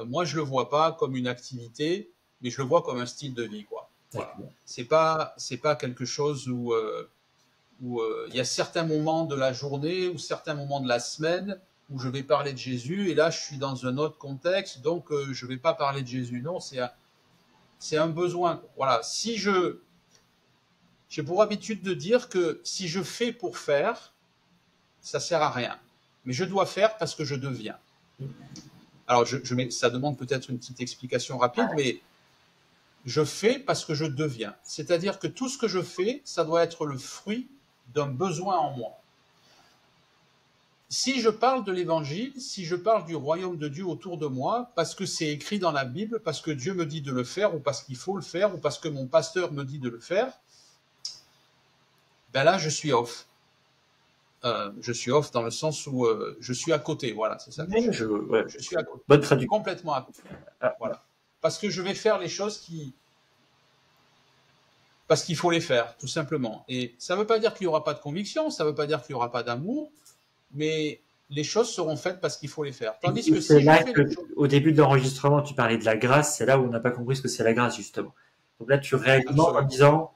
moi je le vois pas comme une activité, mais je le vois comme un style de vie, quoi. Voilà. C'est pas quelque chose où il y a certains moments de la journée ou certains moments de la semaine où je vais parler de Jésus et là je suis dans un autre contexte, donc je vais pas parler de Jésus. Non, c'est un besoin. Voilà, si j'ai pour habitude de dire que si je fais pour faire, ça sert à rien. Mais je dois faire parce que je deviens. Alors, ça demande peut-être une petite explication rapide, mais je fais parce que je deviens. C'est-à-dire que tout ce que je fais, ça doit être le fruit d'un besoin en moi. Si je parle de l'évangile, si je parle du royaume de Dieu autour de moi, parce que c'est écrit dans la Bible, parce que Dieu me dit de le faire, ou parce qu'il faut le faire, ou parce que mon pasteur me dit de le faire, ben là, je suis off. Je suis off dans le sens où je suis à côté, voilà, c'est ça. Je suis à côté. Bonne traduction. Complètement à côté. Voilà. Parce que je vais faire les choses parce qu'il faut les faire, tout simplement. Et ça ne veut pas dire qu'il n'y aura pas de conviction, ça ne veut pas dire qu'il n'y aura pas d'amour, mais les choses seront faites parce qu'il faut les faire. Tandis que c'est là que, au début de l'enregistrement, tu parlais de la grâce, c'est là où on n'a pas compris ce que c'est la grâce, justement. Donc là, tu réagis en disant,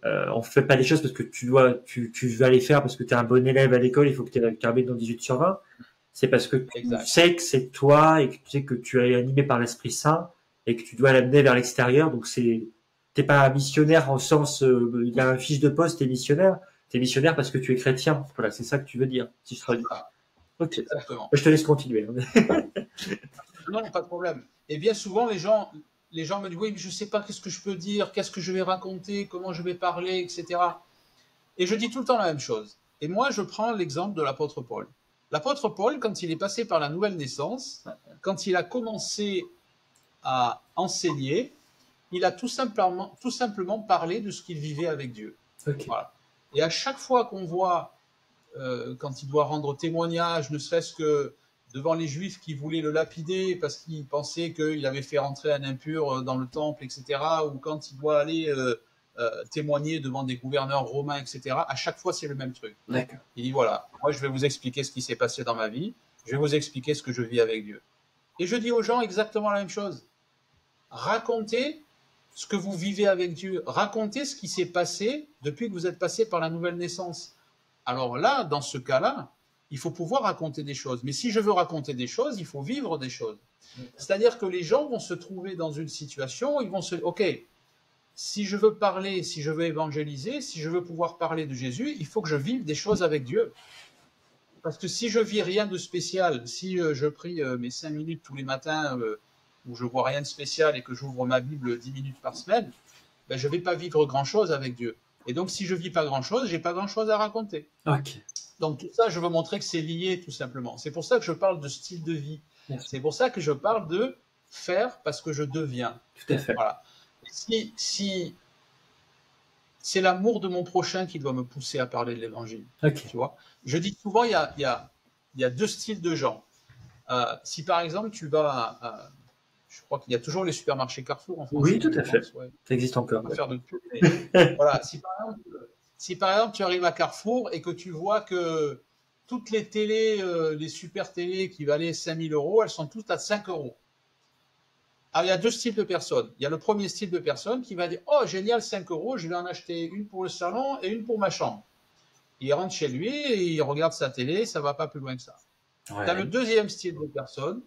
on fait pas les choses parce que tu vas les faire parce que tu es un bon élève à l'école, il faut que tu aies un dans 18 sur 20. C'est parce que tu sais que c'est toi et que tu sais que tu es animé par l'Esprit Saint et que tu dois l'amener vers l'extérieur. Donc t'es pas un missionnaire en sens, il y a un fiche de poste, t'es missionnaire. T'es missionnaire parce que tu es chrétien. Voilà, c'est ça que tu veux dire, si je traduis. Ok. Exactement. Je te laisse continuer. Non, pas de problème. Et bien souvent, les gens me disent, oui, mais je ne sais pas qu'est-ce que je peux dire, qu'est-ce que je vais raconter, comment je vais parler, etc. Et je dis tout le temps la même chose. Et moi, je prends l'exemple de l'apôtre Paul. L'apôtre Paul, quand il est passé par la nouvelle naissance, quand il a commencé à enseigner, il a tout simplement parlé de ce qu'il vivait avec Dieu. Ok. Voilà. Et à chaque fois qu'on voit, quand il doit rendre témoignage, ne serait-ce que devant les Juifs qui voulaient le lapider parce qu'ils pensaient qu'il avait fait rentrer un impur dans le temple, etc., ou quand il doit aller témoigner devant des gouverneurs romains, etc., à chaque fois, c'est le même truc. D'accord. Il dit, voilà, moi, je vais vous expliquer ce qui s'est passé dans ma vie, je vais vous expliquer ce que je vis avec Dieu. Et je dis aux gens exactement la même chose. Racontez ce que vous vivez avec Dieu. Racontez ce qui s'est passé depuis que vous êtes passé par la nouvelle naissance. Alors là, dans ce cas-là, il faut pouvoir raconter des choses. Mais si je veux raconter des choses, il faut vivre des choses. C'est-à-dire que les gens vont se trouver dans une situation, ils vont se... Ok, si je veux parler, si je veux évangéliser, si je veux pouvoir parler de Jésus, il faut que je vive des choses avec Dieu. Parce que si je vis rien de spécial, si je prie mes 5 minutes tous les matins, où je vois rien de spécial et que j'ouvre ma Bible 10 minutes par semaine, ben, je ne vais pas vivre grand-chose avec Dieu. Et donc, si je ne vis pas grand-chose, je n'ai pas grand-chose à raconter. Ok. Donc, tout ça, je veux montrer que c'est lié, tout simplement. C'est pour ça que je parle de style de vie. C'est pour ça que je parle de faire parce que je deviens. Tout à fait. Voilà. Si c'est l'amour de mon prochain qui doit me pousser à parler de l'évangile. Ok. Tu vois, je dis souvent, il y a deux styles de gens. Si par exemple, tu vas je crois qu'il y a toujours les supermarchés Carrefour en France. Oui, tout à fait. Ouais. Ça existe encore. On va faire de tout. Voilà. Si par exemple, tu arrives à Carrefour et que tu vois que toutes les télés, les super télés qui valaient 5 000 €, elles sont toutes à 5 €. Alors, il y a deux styles de personnes. Il y a le premier style de personne qui va dire « Oh, génial, 5 €, je vais en acheter une pour le salon et une pour ma chambre. » Il rentre chez lui et il regarde sa télé, ça ne va pas plus loin que ça. Ouais. Tu as le deuxième style de personne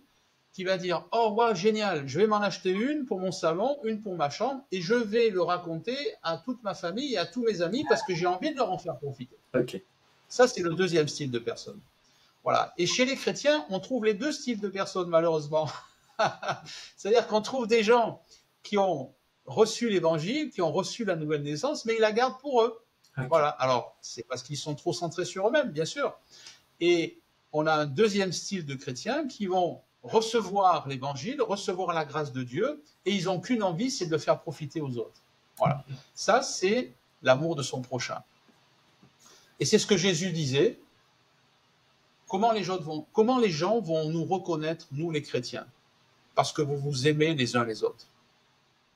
qui va dire « Oh, wow, génial, je vais m'en acheter une pour mon salon, une pour ma chambre, et je vais le raconter à toute ma famille et à tous mes amis parce que j'ai envie de leur en faire profiter. » Ok. Ça, c'est le deuxième style de personne. Voilà. Et chez les chrétiens, on trouve les deux styles de personnes, malheureusement. C'est-à-dire qu'on trouve des gens qui ont reçu l'évangile, qui ont reçu la nouvelle naissance, mais ils la gardent pour eux. Okay. Voilà. Alors, c'est parce qu'ils sont trop centrés sur eux-mêmes, bien sûr. Et on a un deuxième style de chrétiens qui vont recevoir l'évangile, recevoir la grâce de Dieu, et ils n'ont qu'une envie, c'est de le faire profiter aux autres. Voilà. Ça, c'est l'amour de son prochain. Et c'est ce que Jésus disait. Comment les gens vont nous reconnaître, nous les chrétiens? Parce que vous vous aimez les uns les autres.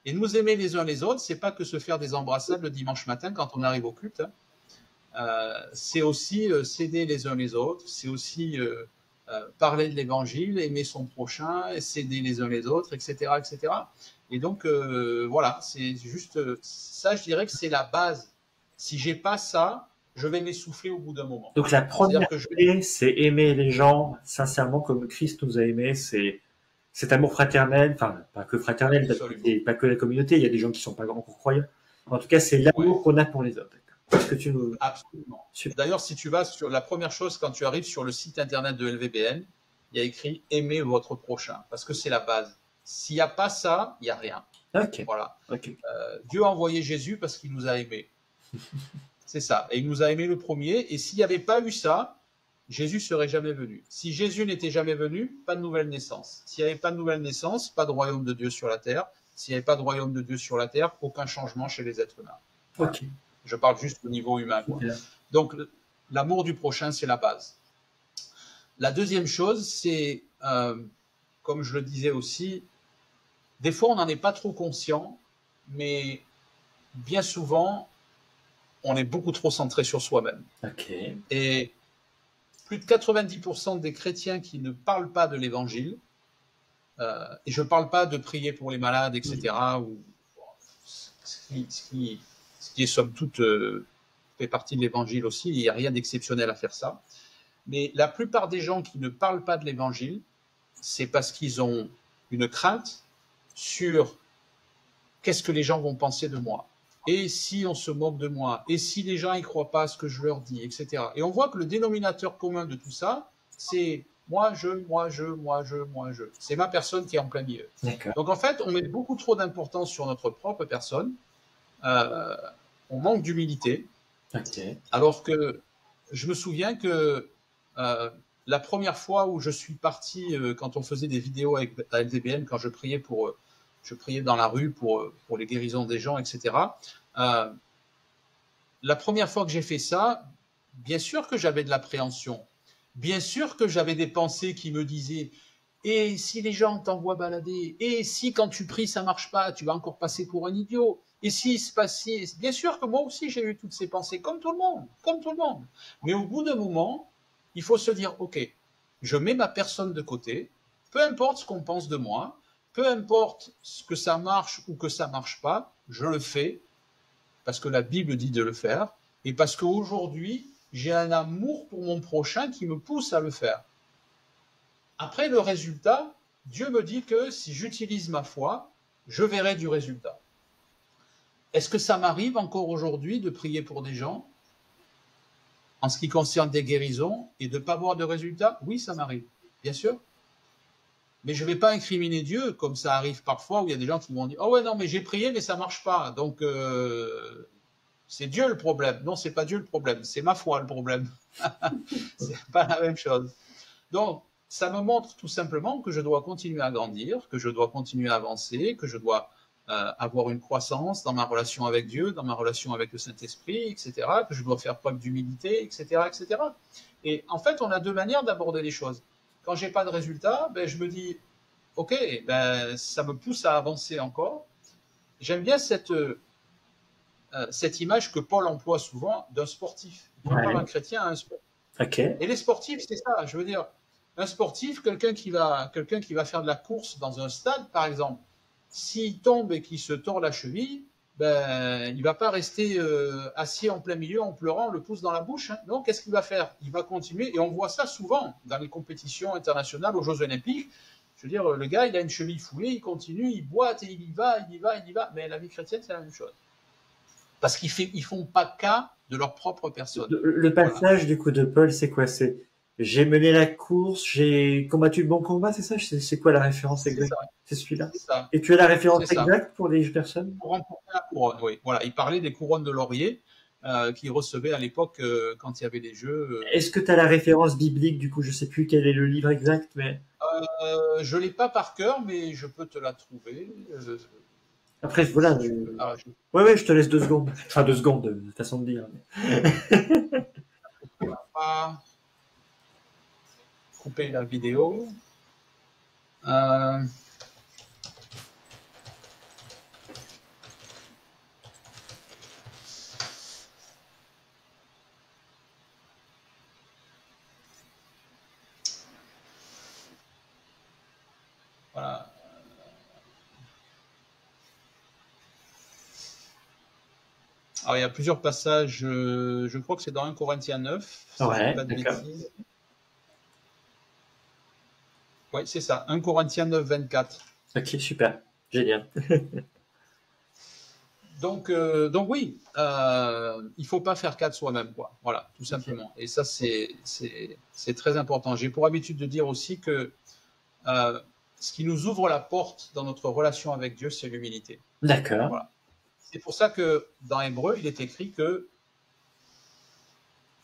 Et nous aimer les uns les autres, c'est pas que se faire des embrassades le dimanche matin quand on arrive au culte. C'est aussi s'aider les uns les autres, c'est aussi parler de l'évangile, aimer son prochain, s'aider les uns les autres, etc., etc. Et donc voilà, c'est juste ça. Je dirais que c'est la base. Si j'ai pas ça, je vais m'essouffler au bout d'un moment. Donc la première clé, c'est aimer les gens sincèrement comme Christ nous a aimés. C'est cet amour fraternel, enfin pas que fraternel, et pas que la communauté. Il y a des gens qui sont pas encore croyants. En tout cas, c'est l'amour qu'on a pour les autres. Est-ce que tu nous... Absolument. D'ailleurs, si tu vas sur la première chose quand tu arrives sur le site internet de LVBN, il y a écrit aimer votre prochain parce que c'est la base. S'il n'y a pas ça, il n'y a rien. Okay. Voilà. Okay. Dieu a envoyé Jésus parce qu'il nous a aimés. C'est ça. Et il nous a aimés le premier. Et s'il n'y avait pas eu ça, Jésus serait jamais venu. Si Jésus n'était jamais venu, pas de nouvelle naissance. S'il n'y avait pas de nouvelle naissance, pas de royaume de Dieu sur la terre. S'il n'y avait pas de royaume de Dieu sur la terre, aucun changement chez les êtres humains. Voilà. Okay. Je parle juste au niveau humain. Donc, l'amour du prochain, c'est la base. La deuxième chose, c'est, comme je le disais aussi, des fois, on n'en est pas trop conscient, mais bien souvent, on est beaucoup trop centré sur soi-même. Okay. Et plus de 90% des chrétiens qui ne parlent pas de l'évangile, et je ne parle pas de prier pour les malades, etc., ou ce qui est somme toute fait partie de l'évangile aussi, il n'y a rien d'exceptionnel à faire ça. Mais la plupart des gens qui ne parlent pas de l'évangile, c'est parce qu'ils ont une crainte sur qu'est-ce que les gens vont penser de moi. Et si on se moque de moi, et si les gens n'y croient pas à ce que je leur dis, etc. Et on voit que le dénominateur commun de tout ça, c'est moi, je. C'est ma personne qui est en plein milieu. Donc en fait, on met beaucoup trop d'importance sur notre propre personne. On manque d'humilité. Okay. Alors que je me souviens que la première fois où je suis parti, quand on faisait des vidéos à LVBN, quand je priais je priais dans la rue pour les guérisons des gens, etc. la première fois que j'ai fait ça, bien sûr que j'avais de l'appréhension. Bien sûr que j'avais des pensées qui me disaient et si les gens t'envoient balader, et si quand tu pries ça marche pas, tu vas encore passer pour un idiot, et si se passe, bien sûr que moi aussi j'ai eu toutes ces pensées, comme tout le monde, comme tout le monde. Mais au bout d'un moment, il faut se dire, ok, je mets ma personne de côté, peu importe ce qu'on pense de moi, peu importe ce que ça marche ou que ça marche pas, je le fais parce que la Bible dit de le faire, et parce qu'aujourd'hui, j'ai un amour pour mon prochain qui me pousse à le faire. Après le résultat, Dieu me dit que si j'utilise ma foi, je verrai du résultat. Est-ce que ça m'arrive encore aujourd'hui de prier pour des gens en ce qui concerne des guérisons et de ne pas voir de résultat? Oui, ça m'arrive, bien sûr. Mais je ne vais pas incriminer Dieu, comme ça arrive parfois, où il y a des gens qui vont dire « Oh ouais, non, mais j'ai prié, mais ça ne marche pas. Donc, c'est Dieu le problème. » Non, ce n'est pas Dieu le problème, c'est ma foi le problème. C'est pas la même chose. Donc, ça me montre tout simplement que je dois continuer à grandir, que je dois continuer à avancer, que je dois avoir une croissance dans ma relation avec Dieu, dans ma relation avec le Saint-Esprit, etc., que je dois faire preuve d'humilité, etc., etc. Et en fait, on a deux manières d'aborder les choses. Quand j'ai pas de résultat, ben, je me dis, ok, ben, ça me pousse à avancer encore. J'aime bien cette image que Paul emploie souvent d'un sportif. Il compare un chrétien à un sportif. Okay. Et les sportifs, c'est ça. Je veux dire, un sportif, quelqu'un qui va faire de la course dans un stade, par exemple, s'il tombe et qu'il se tord la cheville, ben, il ne va pas rester assis en plein milieu en pleurant, le pouce dans la bouche. Hein. Non, qu'est-ce qu'il va faire? Il va continuer. Et on voit ça souvent dans les compétitions internationales, aux Jeux Olympiques. Je veux dire, le gars, il a une cheville foulée, il continue, il boite et il y va, il y va, il y va. Mais la vie chrétienne, c'est la même chose. Parce qu'ils ne font pas cas de leur propre personne. Le passage voilà. Du coup de Paul, c'est quoi? C'est j'ai mené la course, j'ai combattu le bon combat, c'est ça? C'est quoi la référence exacte? C'est celui-là. Et tu as la référence exacte pour les personnes? Pour remporter la couronne, oui. Voilà, il parlait des couronnes de laurier qu'ils recevaient à l'époque quand il y avait des jeux. Est-ce que tu as la référence biblique? Du coup, je sais plus quel est le livre exact, mais je l'ai pas par cœur, mais je peux te la trouver. Après, voilà. Ouais, je te laisse 2 secondes. Enfin, 2 secondes, de façon de dire. On va pas couper la vidéo. Voilà. Alors, il y a plusieurs passages, je crois que c'est dans 1 Corinthiens 9, si ouais, je dis pas de bêtises. Oui, c'est ça, 1 Corinthiens 9, 24. Ok, super, génial. Donc oui, il faut pas faire cas de soi-même, quoi. Voilà, tout simplement. Et ça, c'est très important. J'ai pour habitude de dire aussi que ce qui nous ouvre la porte dans notre relation avec Dieu, c'est l'humilité. D'accord. Voilà. C'est pour ça que dans Hébreu, il est écrit que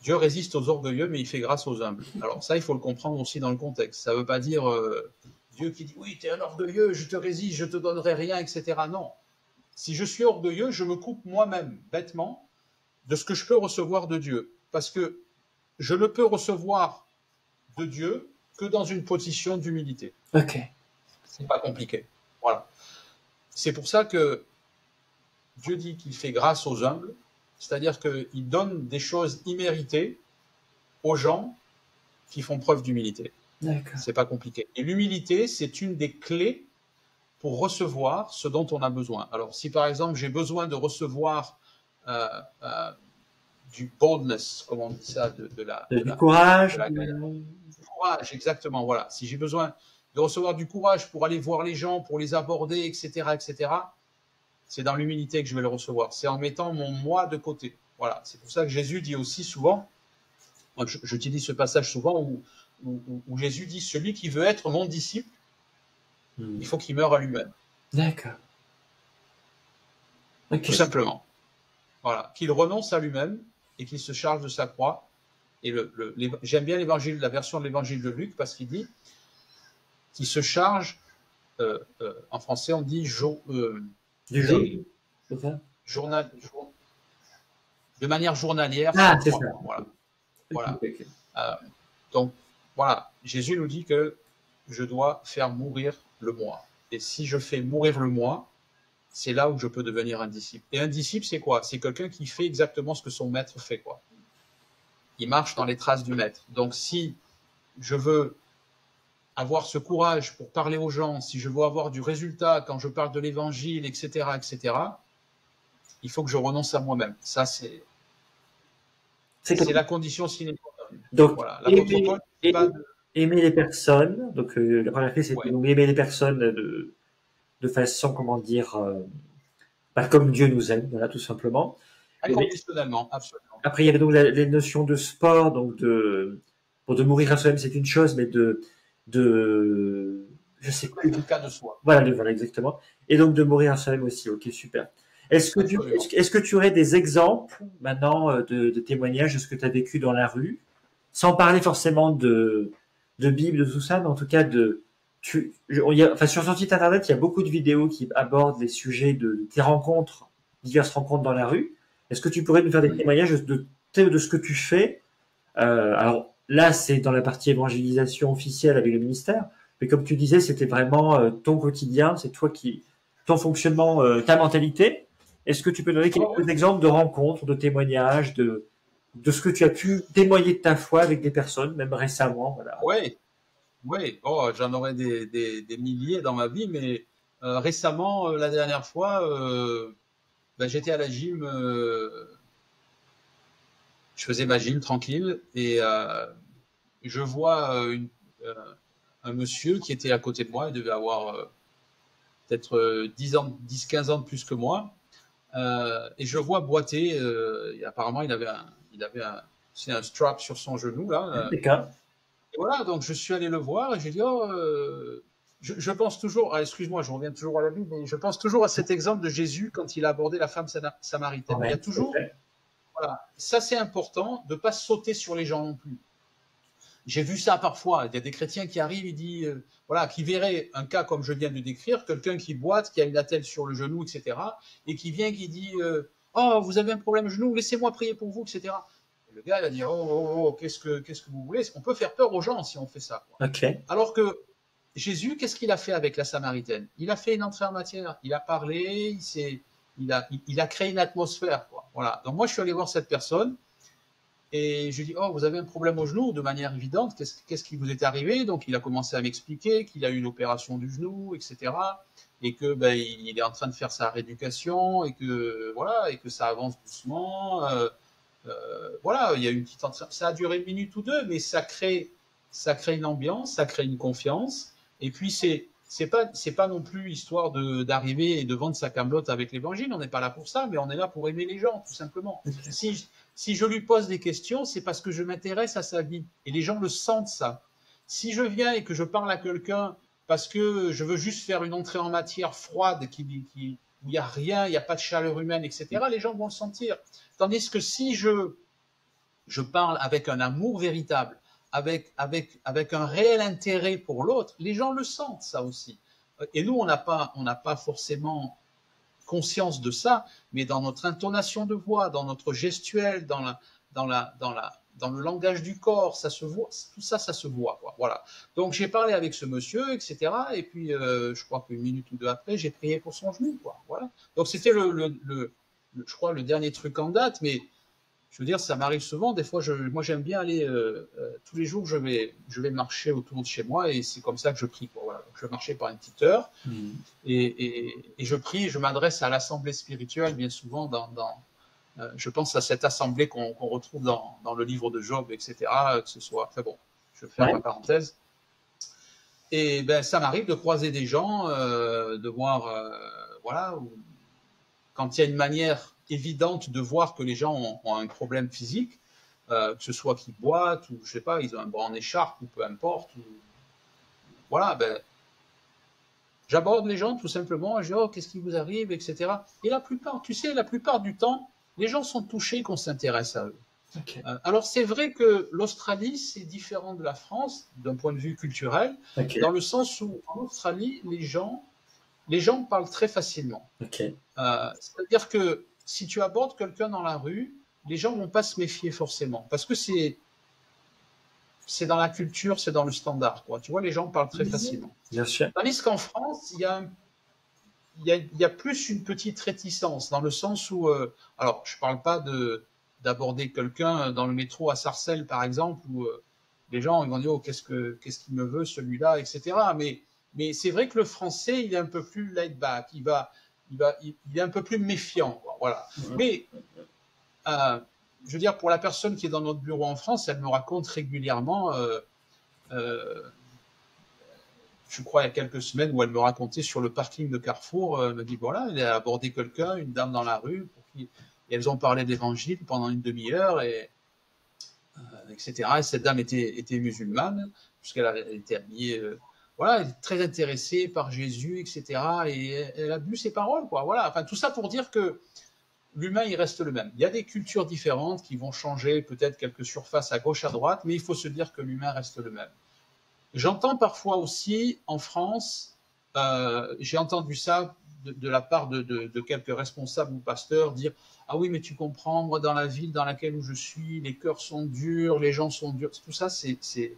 Dieu résiste aux orgueilleux, mais il fait grâce aux humbles. Alors ça, il faut le comprendre aussi dans le contexte. Ça ne veut pas dire Dieu qui dit « Oui, tu es un orgueilleux, je te résiste, je te donnerai rien, etc. » Non. Si je suis orgueilleux, je me coupe moi-même, bêtement, de ce que je peux recevoir de Dieu. Parce que je ne peux recevoir de Dieu que dans une position d'humilité. Ok. C'est pas compliqué. Voilà. C'est pour ça que Dieu dit qu'il fait grâce aux humbles, c'est-à-dire qu'il donne des choses imméritées aux gens qui font preuve d'humilité. D'accord. C'est pas compliqué. Et l'humilité, c'est une des clés pour recevoir ce dont on a besoin. Alors, si par exemple j'ai besoin de recevoir du boldness, comme on dit ça, du courage, du courage, exactement. Voilà. Si j'ai besoin de recevoir du courage pour aller voir les gens, pour les aborder, etc., etc., c'est dans l'humilité que je vais le recevoir. C'est en mettant mon moi de côté. Voilà. C'est pour ça que Jésus dit aussi souvent, j'utilise ce passage souvent où Jésus dit, celui qui veut être mon disciple, il faut qu'il meure à lui-même. D'accord. Okay. Tout simplement. Voilà. Qu'il renonce à lui-même et qu'il se charge de sa croix. Et j'aime bien l'évangile, la version de l'évangile de Luc, parce qu'il dit qu'il se charge, en français on dit journal de manière journalière Ah, 7 c'est fois. ça. Voilà. Ok, Voilà. ok. Donc, voilà. Jésus nous dit que je dois faire mourir le moi. Et si je fais mourir le moi, c'est là où je peux devenir un disciple. Et un disciple, c'est quoi? C'est quelqu'un qui fait exactement ce que son maître fait, quoi. Il marche dans les traces du maître. Donc, si je veux avoir ce courage pour parler aux gens, si je veux avoir du résultat quand je parle de l'évangile, etc., il faut que je renonce à moi-même. Ça, c'est la condition sine qua non. Donc, Voilà. L'apôtre Paul, pas de... aimer les personnes. Donc, la première clé, c'était Ouais. donc aimer les personnes de façon, comment dire, pas comme Dieu nous aime, voilà, tout simplement. Inconditionnellement, absolument. Après, il y avait donc les notions de sport, donc pour de mourir à soi-même, c'est une chose, mais je sais plus. Le cas de soi. Voilà, voilà, exactement. Et donc de mourir à soi-même aussi. Ok, super. Est-ce que tu aurais des exemples maintenant de témoignages de ce que tu as vécu dans la rue, sans parler forcément de Bible, de tout ça, mais en tout cas enfin, sur ton site internet, il y a beaucoup de vidéos qui abordent les sujets de tes rencontres, diverses rencontres dans la rue. Est-ce que tu pourrais nous faire des témoignages de ce que tu fais? Alors là, c'est dans la partie évangélisation officielle avec le ministère, mais comme tu disais, c'était vraiment ton quotidien, c'est ton fonctionnement, ta mentalité. Est-ce que tu peux donner quelques exemples de rencontres, de témoignages, de ce que tu as pu témoigner de ta foi avec des personnes, même récemment, voilà. Oui, oui. Oh, j'en aurais des milliers dans ma vie, mais récemment, la dernière fois, j'étais à la gym, je faisais ma gym tranquille, et je vois un monsieur qui était à côté de moi, il devait avoir peut-être 10-15 ans de plus que moi, et je le vois boiter, et apparemment c'est un strap sur son genou, là. D'accord. Et voilà, donc je suis allé le voir et j'ai dit, oh, je pense toujours, excuse-moi, je reviens toujours à la Bible, mais je pense toujours à cet exemple de Jésus quand il a abordé la femme samaritaine. Ouais, Il y a toujours, voilà, ça c'est important, de ne pas sauter sur les gens non plus. J'ai vu ça parfois, il y a des chrétiens qui arrivent et disent, voilà, qui verraient un cas comme je viens de décrire, quelqu'un qui boite, qui a une attelle sur le genou, etc., et qui vient, qui dit, oh, vous avez un problème au genou, laissez-moi prier pour vous, etc. Et le gars, il va dire, oh, qu'est-ce que vous voulez? On peut faire peur aux gens si on fait ça, quoi. Okay. Alors que Jésus, qu'est-ce qu'il a fait avec la Samaritaine? Il a fait une entrée en matière, il a parlé, il a créé une atmosphère, quoi. Voilà. Donc moi, je suis allé voir cette personne, et je lui dis, oh, vous avez un problème au genou, de manière évidente, qu'est-ce qui vous est arrivé? Donc il a commencé à m'expliquer qu'il a eu une opération du genou, etc. Et que il est en train de faire sa rééducation, et que voilà, et que ça avance doucement. Voilà, il y a eu une petite entrée. Ça a duré une minute ou deux, mais ça crée une ambiance, ça crée une confiance. Et puis c'est pas non plus histoire d'arriver et de vendre sa camelote avec l'évangile. On n'est pas là pour ça, mais on est là pour aimer les gens, tout simplement. Si je lui pose des questions, c'est parce que je m'intéresse à sa vie. Et les gens le sentent, ça. Si je viens et que je parle à quelqu'un parce que je veux juste faire une entrée en matière froide, où il n'y a rien, il n'y a pas de chaleur humaine, etc., les gens vont le sentir. Tandis que si je parle avec un amour véritable, avec un réel intérêt pour l'autre, les gens le sentent, ça aussi. Et nous, on n'a pas forcément conscience de ça, mais dans notre intonation de voix, dans notre gestuelle, dans le langage du corps, ça se voit, tout ça, ça se voit, quoi. Voilà. Donc j'ai parlé avec ce monsieur, etc. Et puis je crois qu'une minute ou deux après, j'ai prié pour son genou, quoi. Voilà. Donc c'était je crois le dernier truc en date, mais je veux dire, ça m'arrive souvent. Des fois, moi, j'aime bien aller tous les jours. Je vais marcher autour de chez moi, et c'est comme ça que je prie, quoi. Voilà. Donc, je vais marcher par une petite heure, et je prie. Je m'adresse à l'assemblée spirituelle, bien souvent. Je pense à cette assemblée qu'on retrouve dans le livre de Job, etc. Que ce soit. Enfin bon, je ferme ma parenthèse. Et ça m'arrive de croiser des gens, de voir, voilà, quand il y a une manière évidente de voir que les gens ont un problème physique, que ce soit qu'ils boitent, ou je sais pas, ils ont un bras en écharpe, ou peu importe. Voilà, j'aborde les gens tout simplement, je dis, oh, qu'est-ce qui vous arrive, etc. Et la plupart du temps, les gens sont touchés qu'on s'intéresse à eux. Okay. Alors c'est vrai que l'Australie, c'est différent de la France d'un point de vue culturel, okay, dans le sens où en Australie, les gens parlent très facilement. Okay. C'est-à-dire que si tu abordes quelqu'un dans la rue, les gens vont pas se méfier forcément, parce que c'est dans la culture, c'est dans le standard, quoi. Tu vois, les gens parlent très facilement. Bien sûr. Tandis qu'en France, il y a plus une petite réticence, dans le sens où, alors, je parle pas d'aborder quelqu'un dans le métro à Sarcelles, par exemple, où les gens ils vont dire, oh, qu'est-ce qu'il me veut, celui-là, etc. Mais c'est vrai que le français, il est un peu plus laid back, il est un peu plus méfiant, quoi, voilà. Mais, je veux dire, pour la personne qui est dans notre bureau en France, elle me raconte régulièrement, je crois il y a quelques semaines, où elle me racontait sur le parking de Carrefour, elle me dit, voilà, elle a abordé quelqu'un, une dame dans la rue, et elles ont parlé d'évangile pendant une demi-heure, etc. Et cette dame était musulmane, puisqu'elle était habillée, voilà, elle est très intéressée par Jésus, etc. Et elle a bu ses paroles, quoi. Voilà, enfin, tout ça pour dire que l'humain, il reste le même. Il y a des cultures différentes qui vont changer peut-être quelques surfaces à gauche, à droite, mais il faut se dire que l'humain reste le même. J'entends parfois aussi en France, j'ai entendu ça de la part de quelques responsables ou pasteurs dire « Ah oui, mais tu comprends, moi dans la ville dans laquelle où je suis, les cœurs sont durs, les gens sont durs. » Tout ça, c'est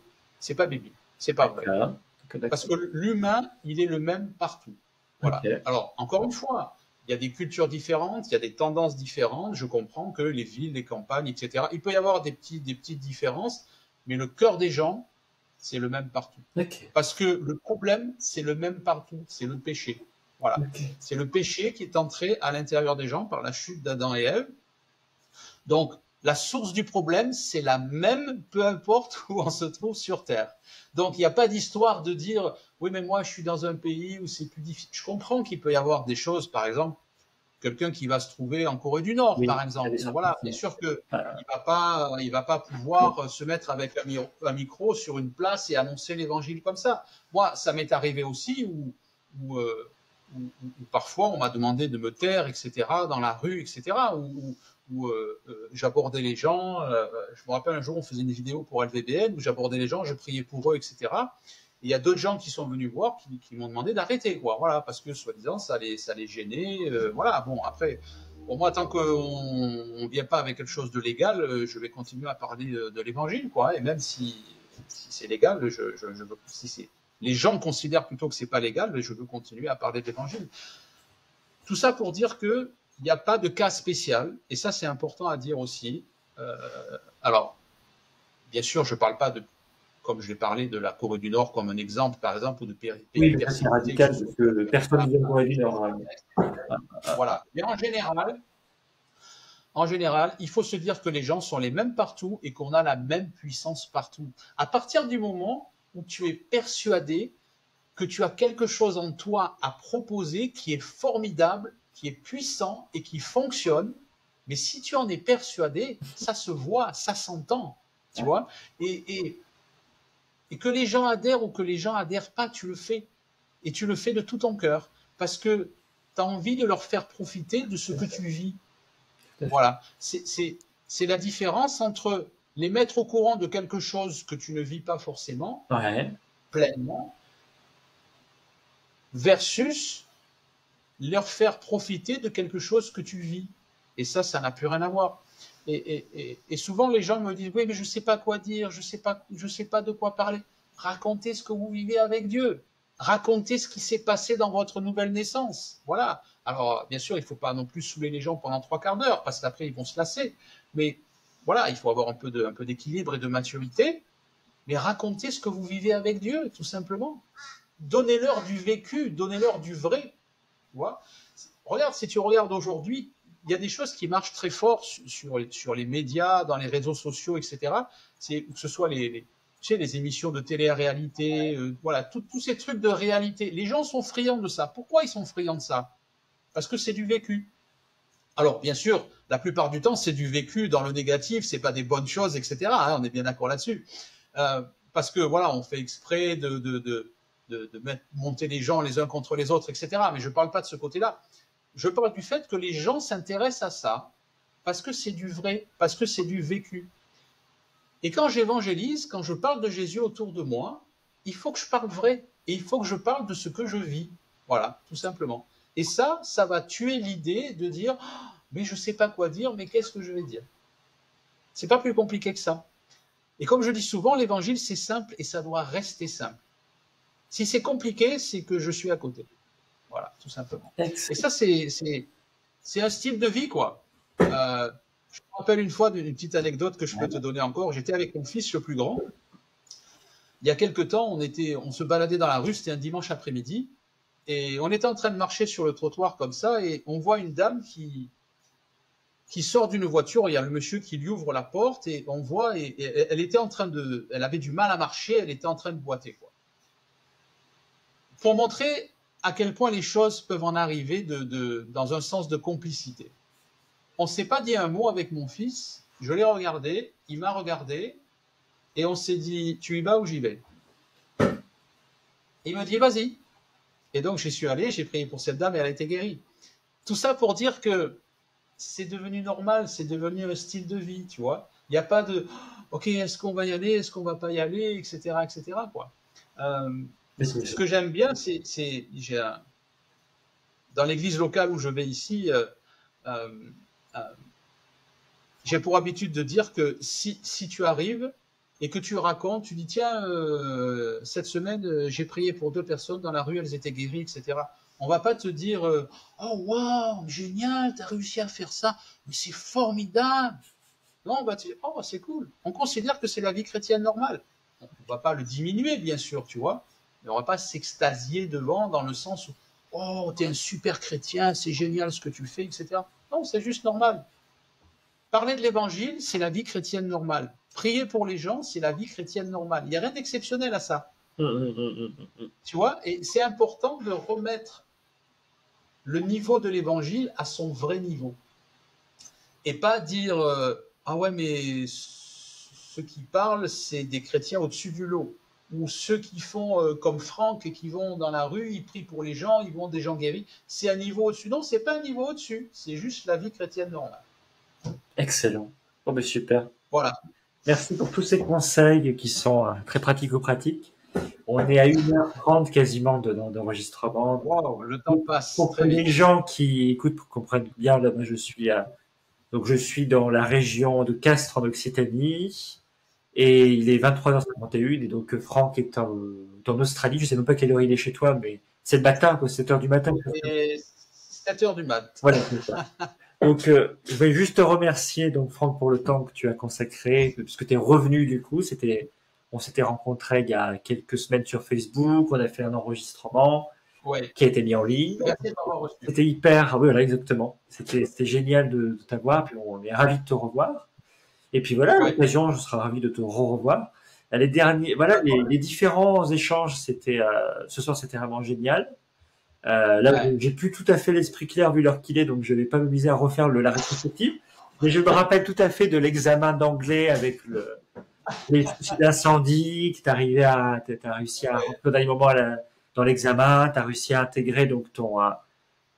pas biblique, c'est pas vrai. Parce que l'humain, il est le même partout. Voilà. Okay. Alors, encore une fois, il y a des cultures différentes, il y a des tendances différentes. Je comprends que les villes, les campagnes, etc. Il peut y avoir des petites différences, mais le cœur des gens, c'est le même partout. Okay. Parce que le problème, c'est le même partout, c'est le péché. Voilà. Okay. C'est le péché qui est entré à l'intérieur des gens par la chute d'Adam et Ève. Donc, la source du problème, c'est la même, peu importe où on se trouve sur Terre. Donc, il n'y a pas d'histoire de dire « Oui, mais moi, je suis dans un pays où c'est plus difficile. » Je comprends qu'il peut y avoir des choses, par exemple, quelqu'un qui va se trouver en Corée du Nord, oui, par exemple. Voilà, bien sûr qu'il ne va pas pouvoir se mettre avec un micro sur une place et annoncer l'évangile comme ça. Moi, ça m'est arrivé aussi où parfois on m'a demandé de me taire, etc., dans la rue, etc., où j'abordais les gens. Je me rappelle un jour, on faisait une vidéo pour LVBN où j'abordais les gens, je priais pour eux, etc. Et il y a d'autres gens qui sont venus voir, qui m'ont demandé d'arrêter, quoi. Voilà, parce que soi-disant ça les gênait. Voilà. Bon, après, pour moi, tant qu'on ne vient pas avec quelque chose de légal, je vais continuer à parler de l'évangile, quoi. Et même si c'est légal, si les gens considèrent plutôt que c'est pas légal, je veux continuer à parler de l'évangile. Tout ça pour dire que il n'y a pas de cas spécial, et ça c'est important à dire aussi. Alors, bien sûr, je ne parle pas de, comme je l'ai parlé, de la Corée du Nord comme un exemple, par exemple, ou de pays oui, c'est radical, parce que personne ne vient de Corée du Nord. Voilà. Mais en général, il faut se dire que les gens sont les mêmes partout et qu'on a la même puissance partout. À partir du moment où tu es persuadé que tu as quelque chose en toi à proposer qui est formidable, qui est puissant et qui fonctionne, mais si tu en es persuadé, ça se voit, ça s'entend, tu vois, et que les gens adhèrent ou que les gens adhèrent pas, tu le fais, et tu le fais de tout ton cœur, parce que tu as envie de leur faire profiter de ce que tu vis. Voilà, c'est la différence entre les mettre au courant de quelque chose que tu ne vis pas forcément, pleinement, versus leur faire profiter de quelque chose que tu vis. Et ça n'a plus rien à voir. Et souvent, les gens me disent, oui, mais je ne sais pas quoi dire, je sais pas de quoi parler. Racontez ce que vous vivez avec Dieu. Racontez ce qui s'est passé dans votre nouvelle naissance. Voilà. Alors, bien sûr, il ne faut pas non plus saouler les gens pendant 3/4 d'heure, parce qu'après, ils vont se lasser. Mais voilà, il faut avoir un peu d'équilibre et de maturité. Mais racontez ce que vous vivez avec Dieu, tout simplement. Donnez-leur du vécu, donnez-leur du vrai. Tu vois ? Regarde, si tu regardes aujourd'hui, il y a des choses qui marchent très fort sur les médias, dans les réseaux sociaux, etc. Que ce soit les émissions de télé-réalité, voilà, tous ces trucs de réalité. Les gens sont friands de ça. Pourquoi ils sont friands de ça ? Parce que c'est du vécu. Alors, bien sûr, la plupart du temps, c'est du vécu dans le négatif, c'est pas des bonnes choses, etc. Hein, on est bien d'accord là-dessus. Parce que, voilà, on fait exprès de monter les gens les uns contre les autres, etc. Mais je ne parle pas de ce côté-là. Je parle du fait que les gens s'intéressent à ça parce que c'est du vrai, parce que c'est du vécu. Et quand j'évangélise, quand je parle de Jésus autour de moi, il faut que je parle vrai et il faut que je parle de ce que je vis. Voilà, tout simplement. Et ça va tuer l'idée de dire « mais je ne sais pas quoi dire, mais qu'est-ce que je vais dire ?» C'est pas plus compliqué que ça. Et comme je dis souvent, l'évangile, c'est simple et ça doit rester simple. Si c'est compliqué, c'est que je suis à côté. Voilà, tout simplement. Et ça, c'est un style de vie, quoi. Je me rappelle une fois d'une petite anecdote que je peux te donner encore. J'étais avec mon fils le plus grand. Il y a quelque temps, on se baladait dans la rue, c'était un dimanche après-midi, et on était en train de marcher sur le trottoir comme ça, et on voit une dame qui sort d'une voiture. Il y a le monsieur qui lui ouvre la porte, et on voit, et elle était elle avait du mal à marcher, elle était en train de boiter, quoi. Pour montrer à quel point les choses peuvent en arriver dans un sens de complicité. On ne s'est pas dit un mot avec mon fils, je l'ai regardé, il m'a regardé, et on s'est dit, tu y vas ou j'y vais? Il m'a dit, vas-y. Et donc, j'y suis allé, j'ai prié pour cette dame et elle a été guérie. Tout ça pour dire que c'est devenu normal, c'est devenu un style de vie, tu vois. Il n'y a pas de, ok, est-ce qu'on va y aller, est-ce qu'on ne va pas y aller, etc., etc., quoi. Ce que j'aime bien, dans l'église locale où je vais ici, j'ai pour habitude de dire que si tu arrives et que tu racontes, tu dis tiens, cette semaine j'ai prié pour 2 personnes dans la rue, elles étaient guéries, etc. On va pas te dire oh waouh, génial, tu as réussi à faire ça, mais c'est formidable. Non, on va te dire oh c'est cool. On considère que c'est la vie chrétienne normale. On va pas le diminuer, bien sûr, tu vois, mais on va pas s'extasier devant dans le sens où oh t'es un super chrétien, c'est génial ce que tu fais, etc. Non, c'est juste normal. Parler de l'évangile, c'est la vie chrétienne normale. Prier pour les gens, c'est la vie chrétienne normale. Il n'y a rien d'exceptionnel à ça. Tu vois, et c'est important de remettre le niveau de l'évangile à son vrai niveau. Et pas dire ah ouais, mais ceux qui parlent, c'est des chrétiens au-dessus du lot. Ou ceux qui font comme Franck et qui vont dans la rue, ils prient pour les gens, ils vont des gens guéris. C'est un niveau au-dessus. Non, c'est pas un niveau au-dessus. C'est juste la vie chrétienne normale. Excellent. Bon, ben super. Voilà. Merci pour tous ces conseils qui sont très pratico-pratiques. On est à 1h30 quasiment d'enregistrement. Wow, le temps passe. Pour que les gens qui écoutent comprennent bien, là, moi, je suis dans la région de Castres en Occitanie et il est 23h51 et donc Franck est en Australie. Je sais même pas quelle heure il est chez toi, mais c'est le matin, quoi, 7h du matin. C'est 7h du mat. Voilà, c'est ça. Donc, je vais juste te remercier, donc, Franck, pour le temps que tu as consacré, puisque tu es revenu, du coup. On s'était rencontrés il y a quelques semaines sur Facebook, on a fait un enregistrement qui a été mis en ligne. Merci de m'avoir reçu. C'était hyper, oui, voilà, exactement. C'était génial de t'avoir, puis on est ravis de te revoir. Et puis voilà, à l'occasion, je serai ravi de te revoir. Les différents échanges, ce soir, c'était vraiment génial. J'ai plus tout à fait l'esprit clair vu l'heure qu'il est, donc je vais pas m'amuser à refaire la rétrospective. Mais je me rappelle tout à fait de l'examen d'anglais avec les soucis d'incendie, que t'as réussi à rentrer dans les moments dans l'examen, t'as réussi à intégrer donc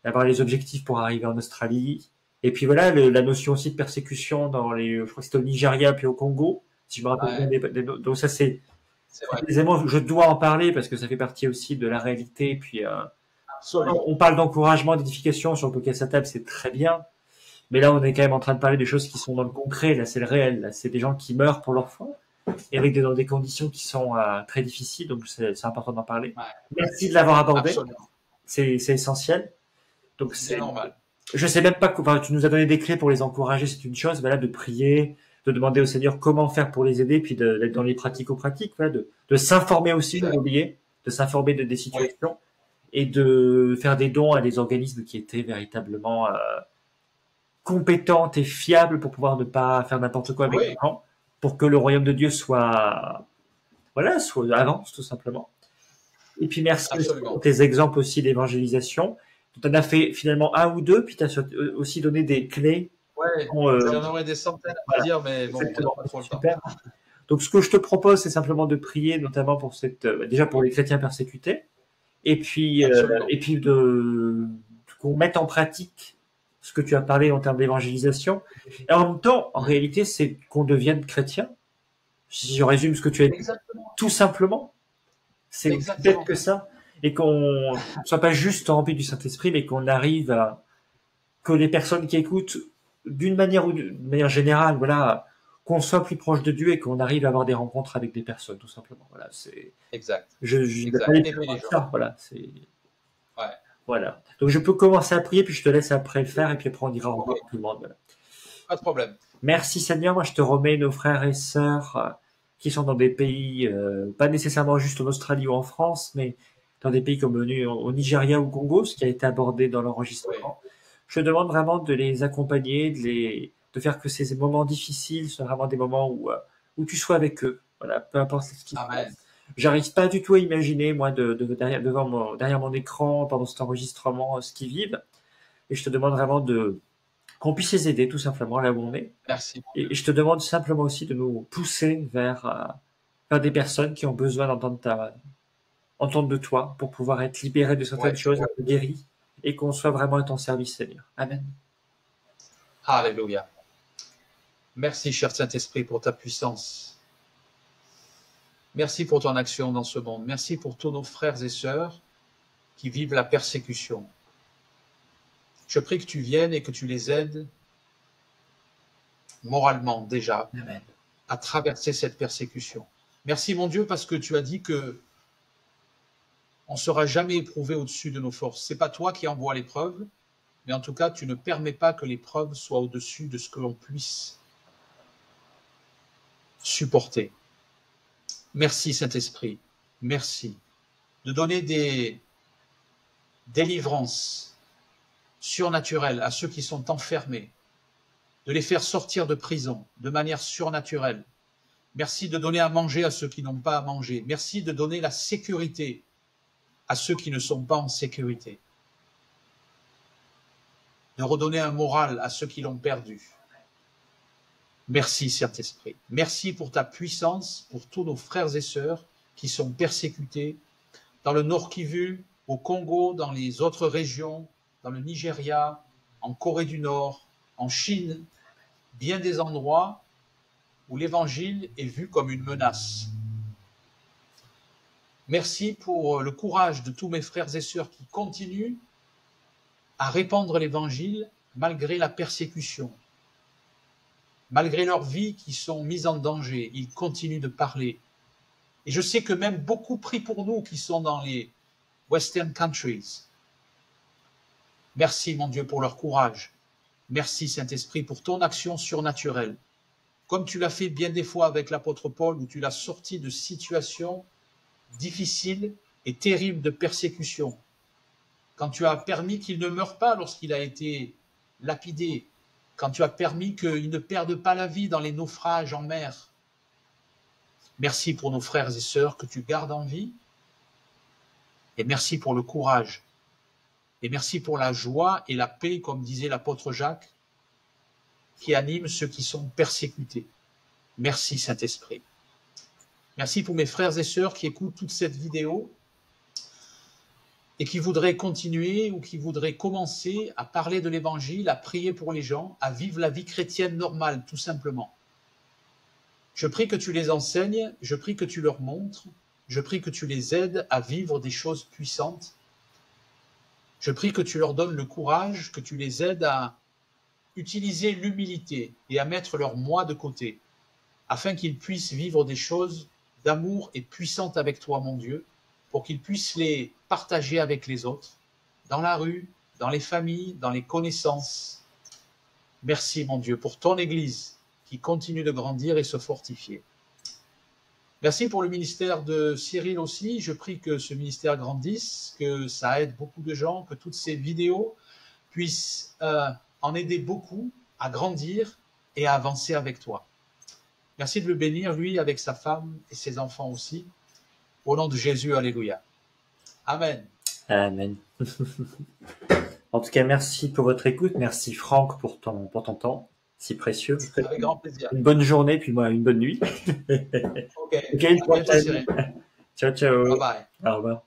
avoir les objectifs pour arriver en Australie. Et puis voilà, la notion aussi de persécution je crois que c'était au Nigeria puis au Congo, si je me rappelle bien. Donc ça c'est des éléments, je dois en parler parce que ça fait partie aussi de la réalité. Et puis on parle d'encouragement, d'édification sur le podcast à table, c'est très bien. Mais là, on est quand même en train de parler des choses qui sont dans le concret. Là, c'est le réel. Là, c'est des gens qui meurent pour leur foi et dans des conditions qui sont très difficiles. Donc, c'est important d'en parler. Ouais. Merci de l'avoir abordé. C'est essentiel. Donc, c'est normal. Je sais même pas. Tu nous as donné des clés pour les encourager, c'est une chose. Voilà, de prier, de demander au Seigneur comment faire pour les aider, puis d'être dans les pratico-pratiques. Voilà, de s'informer aussi, de s'informer des situations et de faire des dons à des organismes qui étaient véritablement compétentes et fiables pour pouvoir ne pas faire n'importe quoi avec les gens, pour que le royaume de Dieu avance tout simplement. Et puis merci pour tes exemples aussi d'évangélisation. Tu en as fait finalement un ou deux, puis tu as aussi donné des clés. J'en aurais des centaines à dire, mais bon, on n'a pas trop le temps. Donc ce que je te propose, c'est simplement de prier, notamment pour déjà pour les chrétiens persécutés, et puis qu'on mette en pratique ce que tu as parlé en termes d'évangélisation. Et en même temps, en réalité, c'est qu'on devienne chrétien. Si je résume ce que tu as dit, tout simplement, c'est peut-être que ça, et qu'on ne soit pas juste rempli du Saint-Esprit, mais qu'on arrive que les personnes qui écoutent, d'une manière générale, voilà, qu'on soit plus proche de Dieu et qu'on arrive à avoir des rencontres avec des personnes, tout simplement. Voilà, c'est. Exact. Je vais pas aller plus loin que ça, voilà, c'est. Ouais. Voilà. Donc je peux commencer à prier, puis je te laisse après le faire, et puis après on ira rencontrer tout le monde. Voilà. Pas de problème. Merci Seigneur, moi je te remets nos frères et sœurs qui sont dans des pays, pas nécessairement juste en Australie ou en France, mais dans des pays comme au Nigeria ou au Congo, ce qui a été abordé dans l'enregistrement. Oui. Je te demande vraiment de les accompagner, de faire que ces moments difficiles soient vraiment des moments où tu sois avec eux. Voilà, peu importe ce qui se passe. J'arrive pas du tout à imaginer, moi, derrière mon écran, pendant cet enregistrement, ce qu'ils vivent. Et je te demande vraiment qu'on puisse les aider, tout simplement, là où on est. Merci. Et je te demande simplement aussi de nous pousser vers des personnes qui ont besoin d'entendre de toi pour pouvoir être libérés de certaines choses, être guéris, et qu'on soit vraiment à ton service, Seigneur. Amen. Alléluia. Merci, cher Saint-Esprit, pour ta puissance. Merci pour ton action dans ce monde. Merci pour tous nos frères et sœurs qui vivent la persécution. Je prie que tu viennes et que tu les aides moralement déjà Amen. À traverser cette persécution. Merci mon Dieu parce que tu as dit que on ne sera jamais éprouvé au-dessus de nos forces. Ce n'est pas toi qui envoies l'épreuve, mais en tout cas tu ne permets pas que l'épreuve soit au-dessus de ce que l'on puisse supporter. Merci Saint-Esprit, merci de donner des délivrances surnaturelles à ceux qui sont enfermés, de les faire sortir de prison de manière surnaturelle. Merci de donner à manger à ceux qui n'ont pas à manger. Merci de donner la sécurité à ceux qui ne sont pas en sécurité. De redonner un moral à ceux qui l'ont perdu. Merci Saint-Esprit. Merci pour ta puissance, pour tous nos frères et sœurs qui sont persécutés dans le Nord Kivu, au Congo, dans les autres régions, dans le Nigeria, en Corée du Nord, en Chine, bien des endroits où l'évangile est vu comme une menace. Merci pour le courage de tous mes frères et sœurs qui continuent à répandre l'évangile malgré la persécution. Malgré leurs vies qui sont mises en danger, ils continuent de parler. Et je sais que même beaucoup prient pour nous qui sont dans les Western countries. Merci mon Dieu pour leur courage. Merci Saint-Esprit pour ton action surnaturelle. Comme tu l'as fait bien des fois avec l'apôtre Paul, où tu l'as sorti de situations difficiles et terribles de persécution. Quand tu as permis qu'il ne meure pas lorsqu'il a été lapidé, quand tu as permis qu'il ne perde pas la vie dans les naufrages en mer. Merci pour nos frères et sœurs que tu gardes en vie. Et merci pour le courage. Et merci pour la joie et la paix, comme disait l'apôtre Jacques, qui anime ceux qui sont persécutés. Merci Saint-Esprit. Merci pour mes frères et sœurs qui écoutent toute cette vidéo et qui voudraient continuer ou qui voudraient commencer à parler de l'Évangile, à prier pour les gens, à vivre la vie chrétienne normale, tout simplement. Je prie que tu les enseignes, je prie que tu leur montres, je prie que tu les aides à vivre des choses puissantes. Je prie que tu leur donnes le courage, que tu les aides à utiliser l'humilité et à mettre leur moi de côté, afin qu'ils puissent vivre des choses d'amour et puissantes avec toi, mon Dieu, pour qu'ils puissent les partager avec les autres, dans la rue, dans les familles, dans les connaissances. Merci, mon Dieu, pour ton Église qui continue de grandir et se fortifier. Merci pour le ministère de Cyril aussi. Je prie que ce ministère grandisse, que ça aide beaucoup de gens, que toutes ces vidéos puissent en aider beaucoup à grandir et à avancer avec toi. Merci de le bénir, lui, avec sa femme et ses enfants aussi. Au nom de Jésus, alléluia. Amen. Amen. En tout cas, merci pour votre écoute. Merci Franck pour ton temps si précieux. Avec grand plaisir. Une bonne journée, puis moi, une bonne nuit. Ok. Ciao, ciao. Bye bye. Au revoir.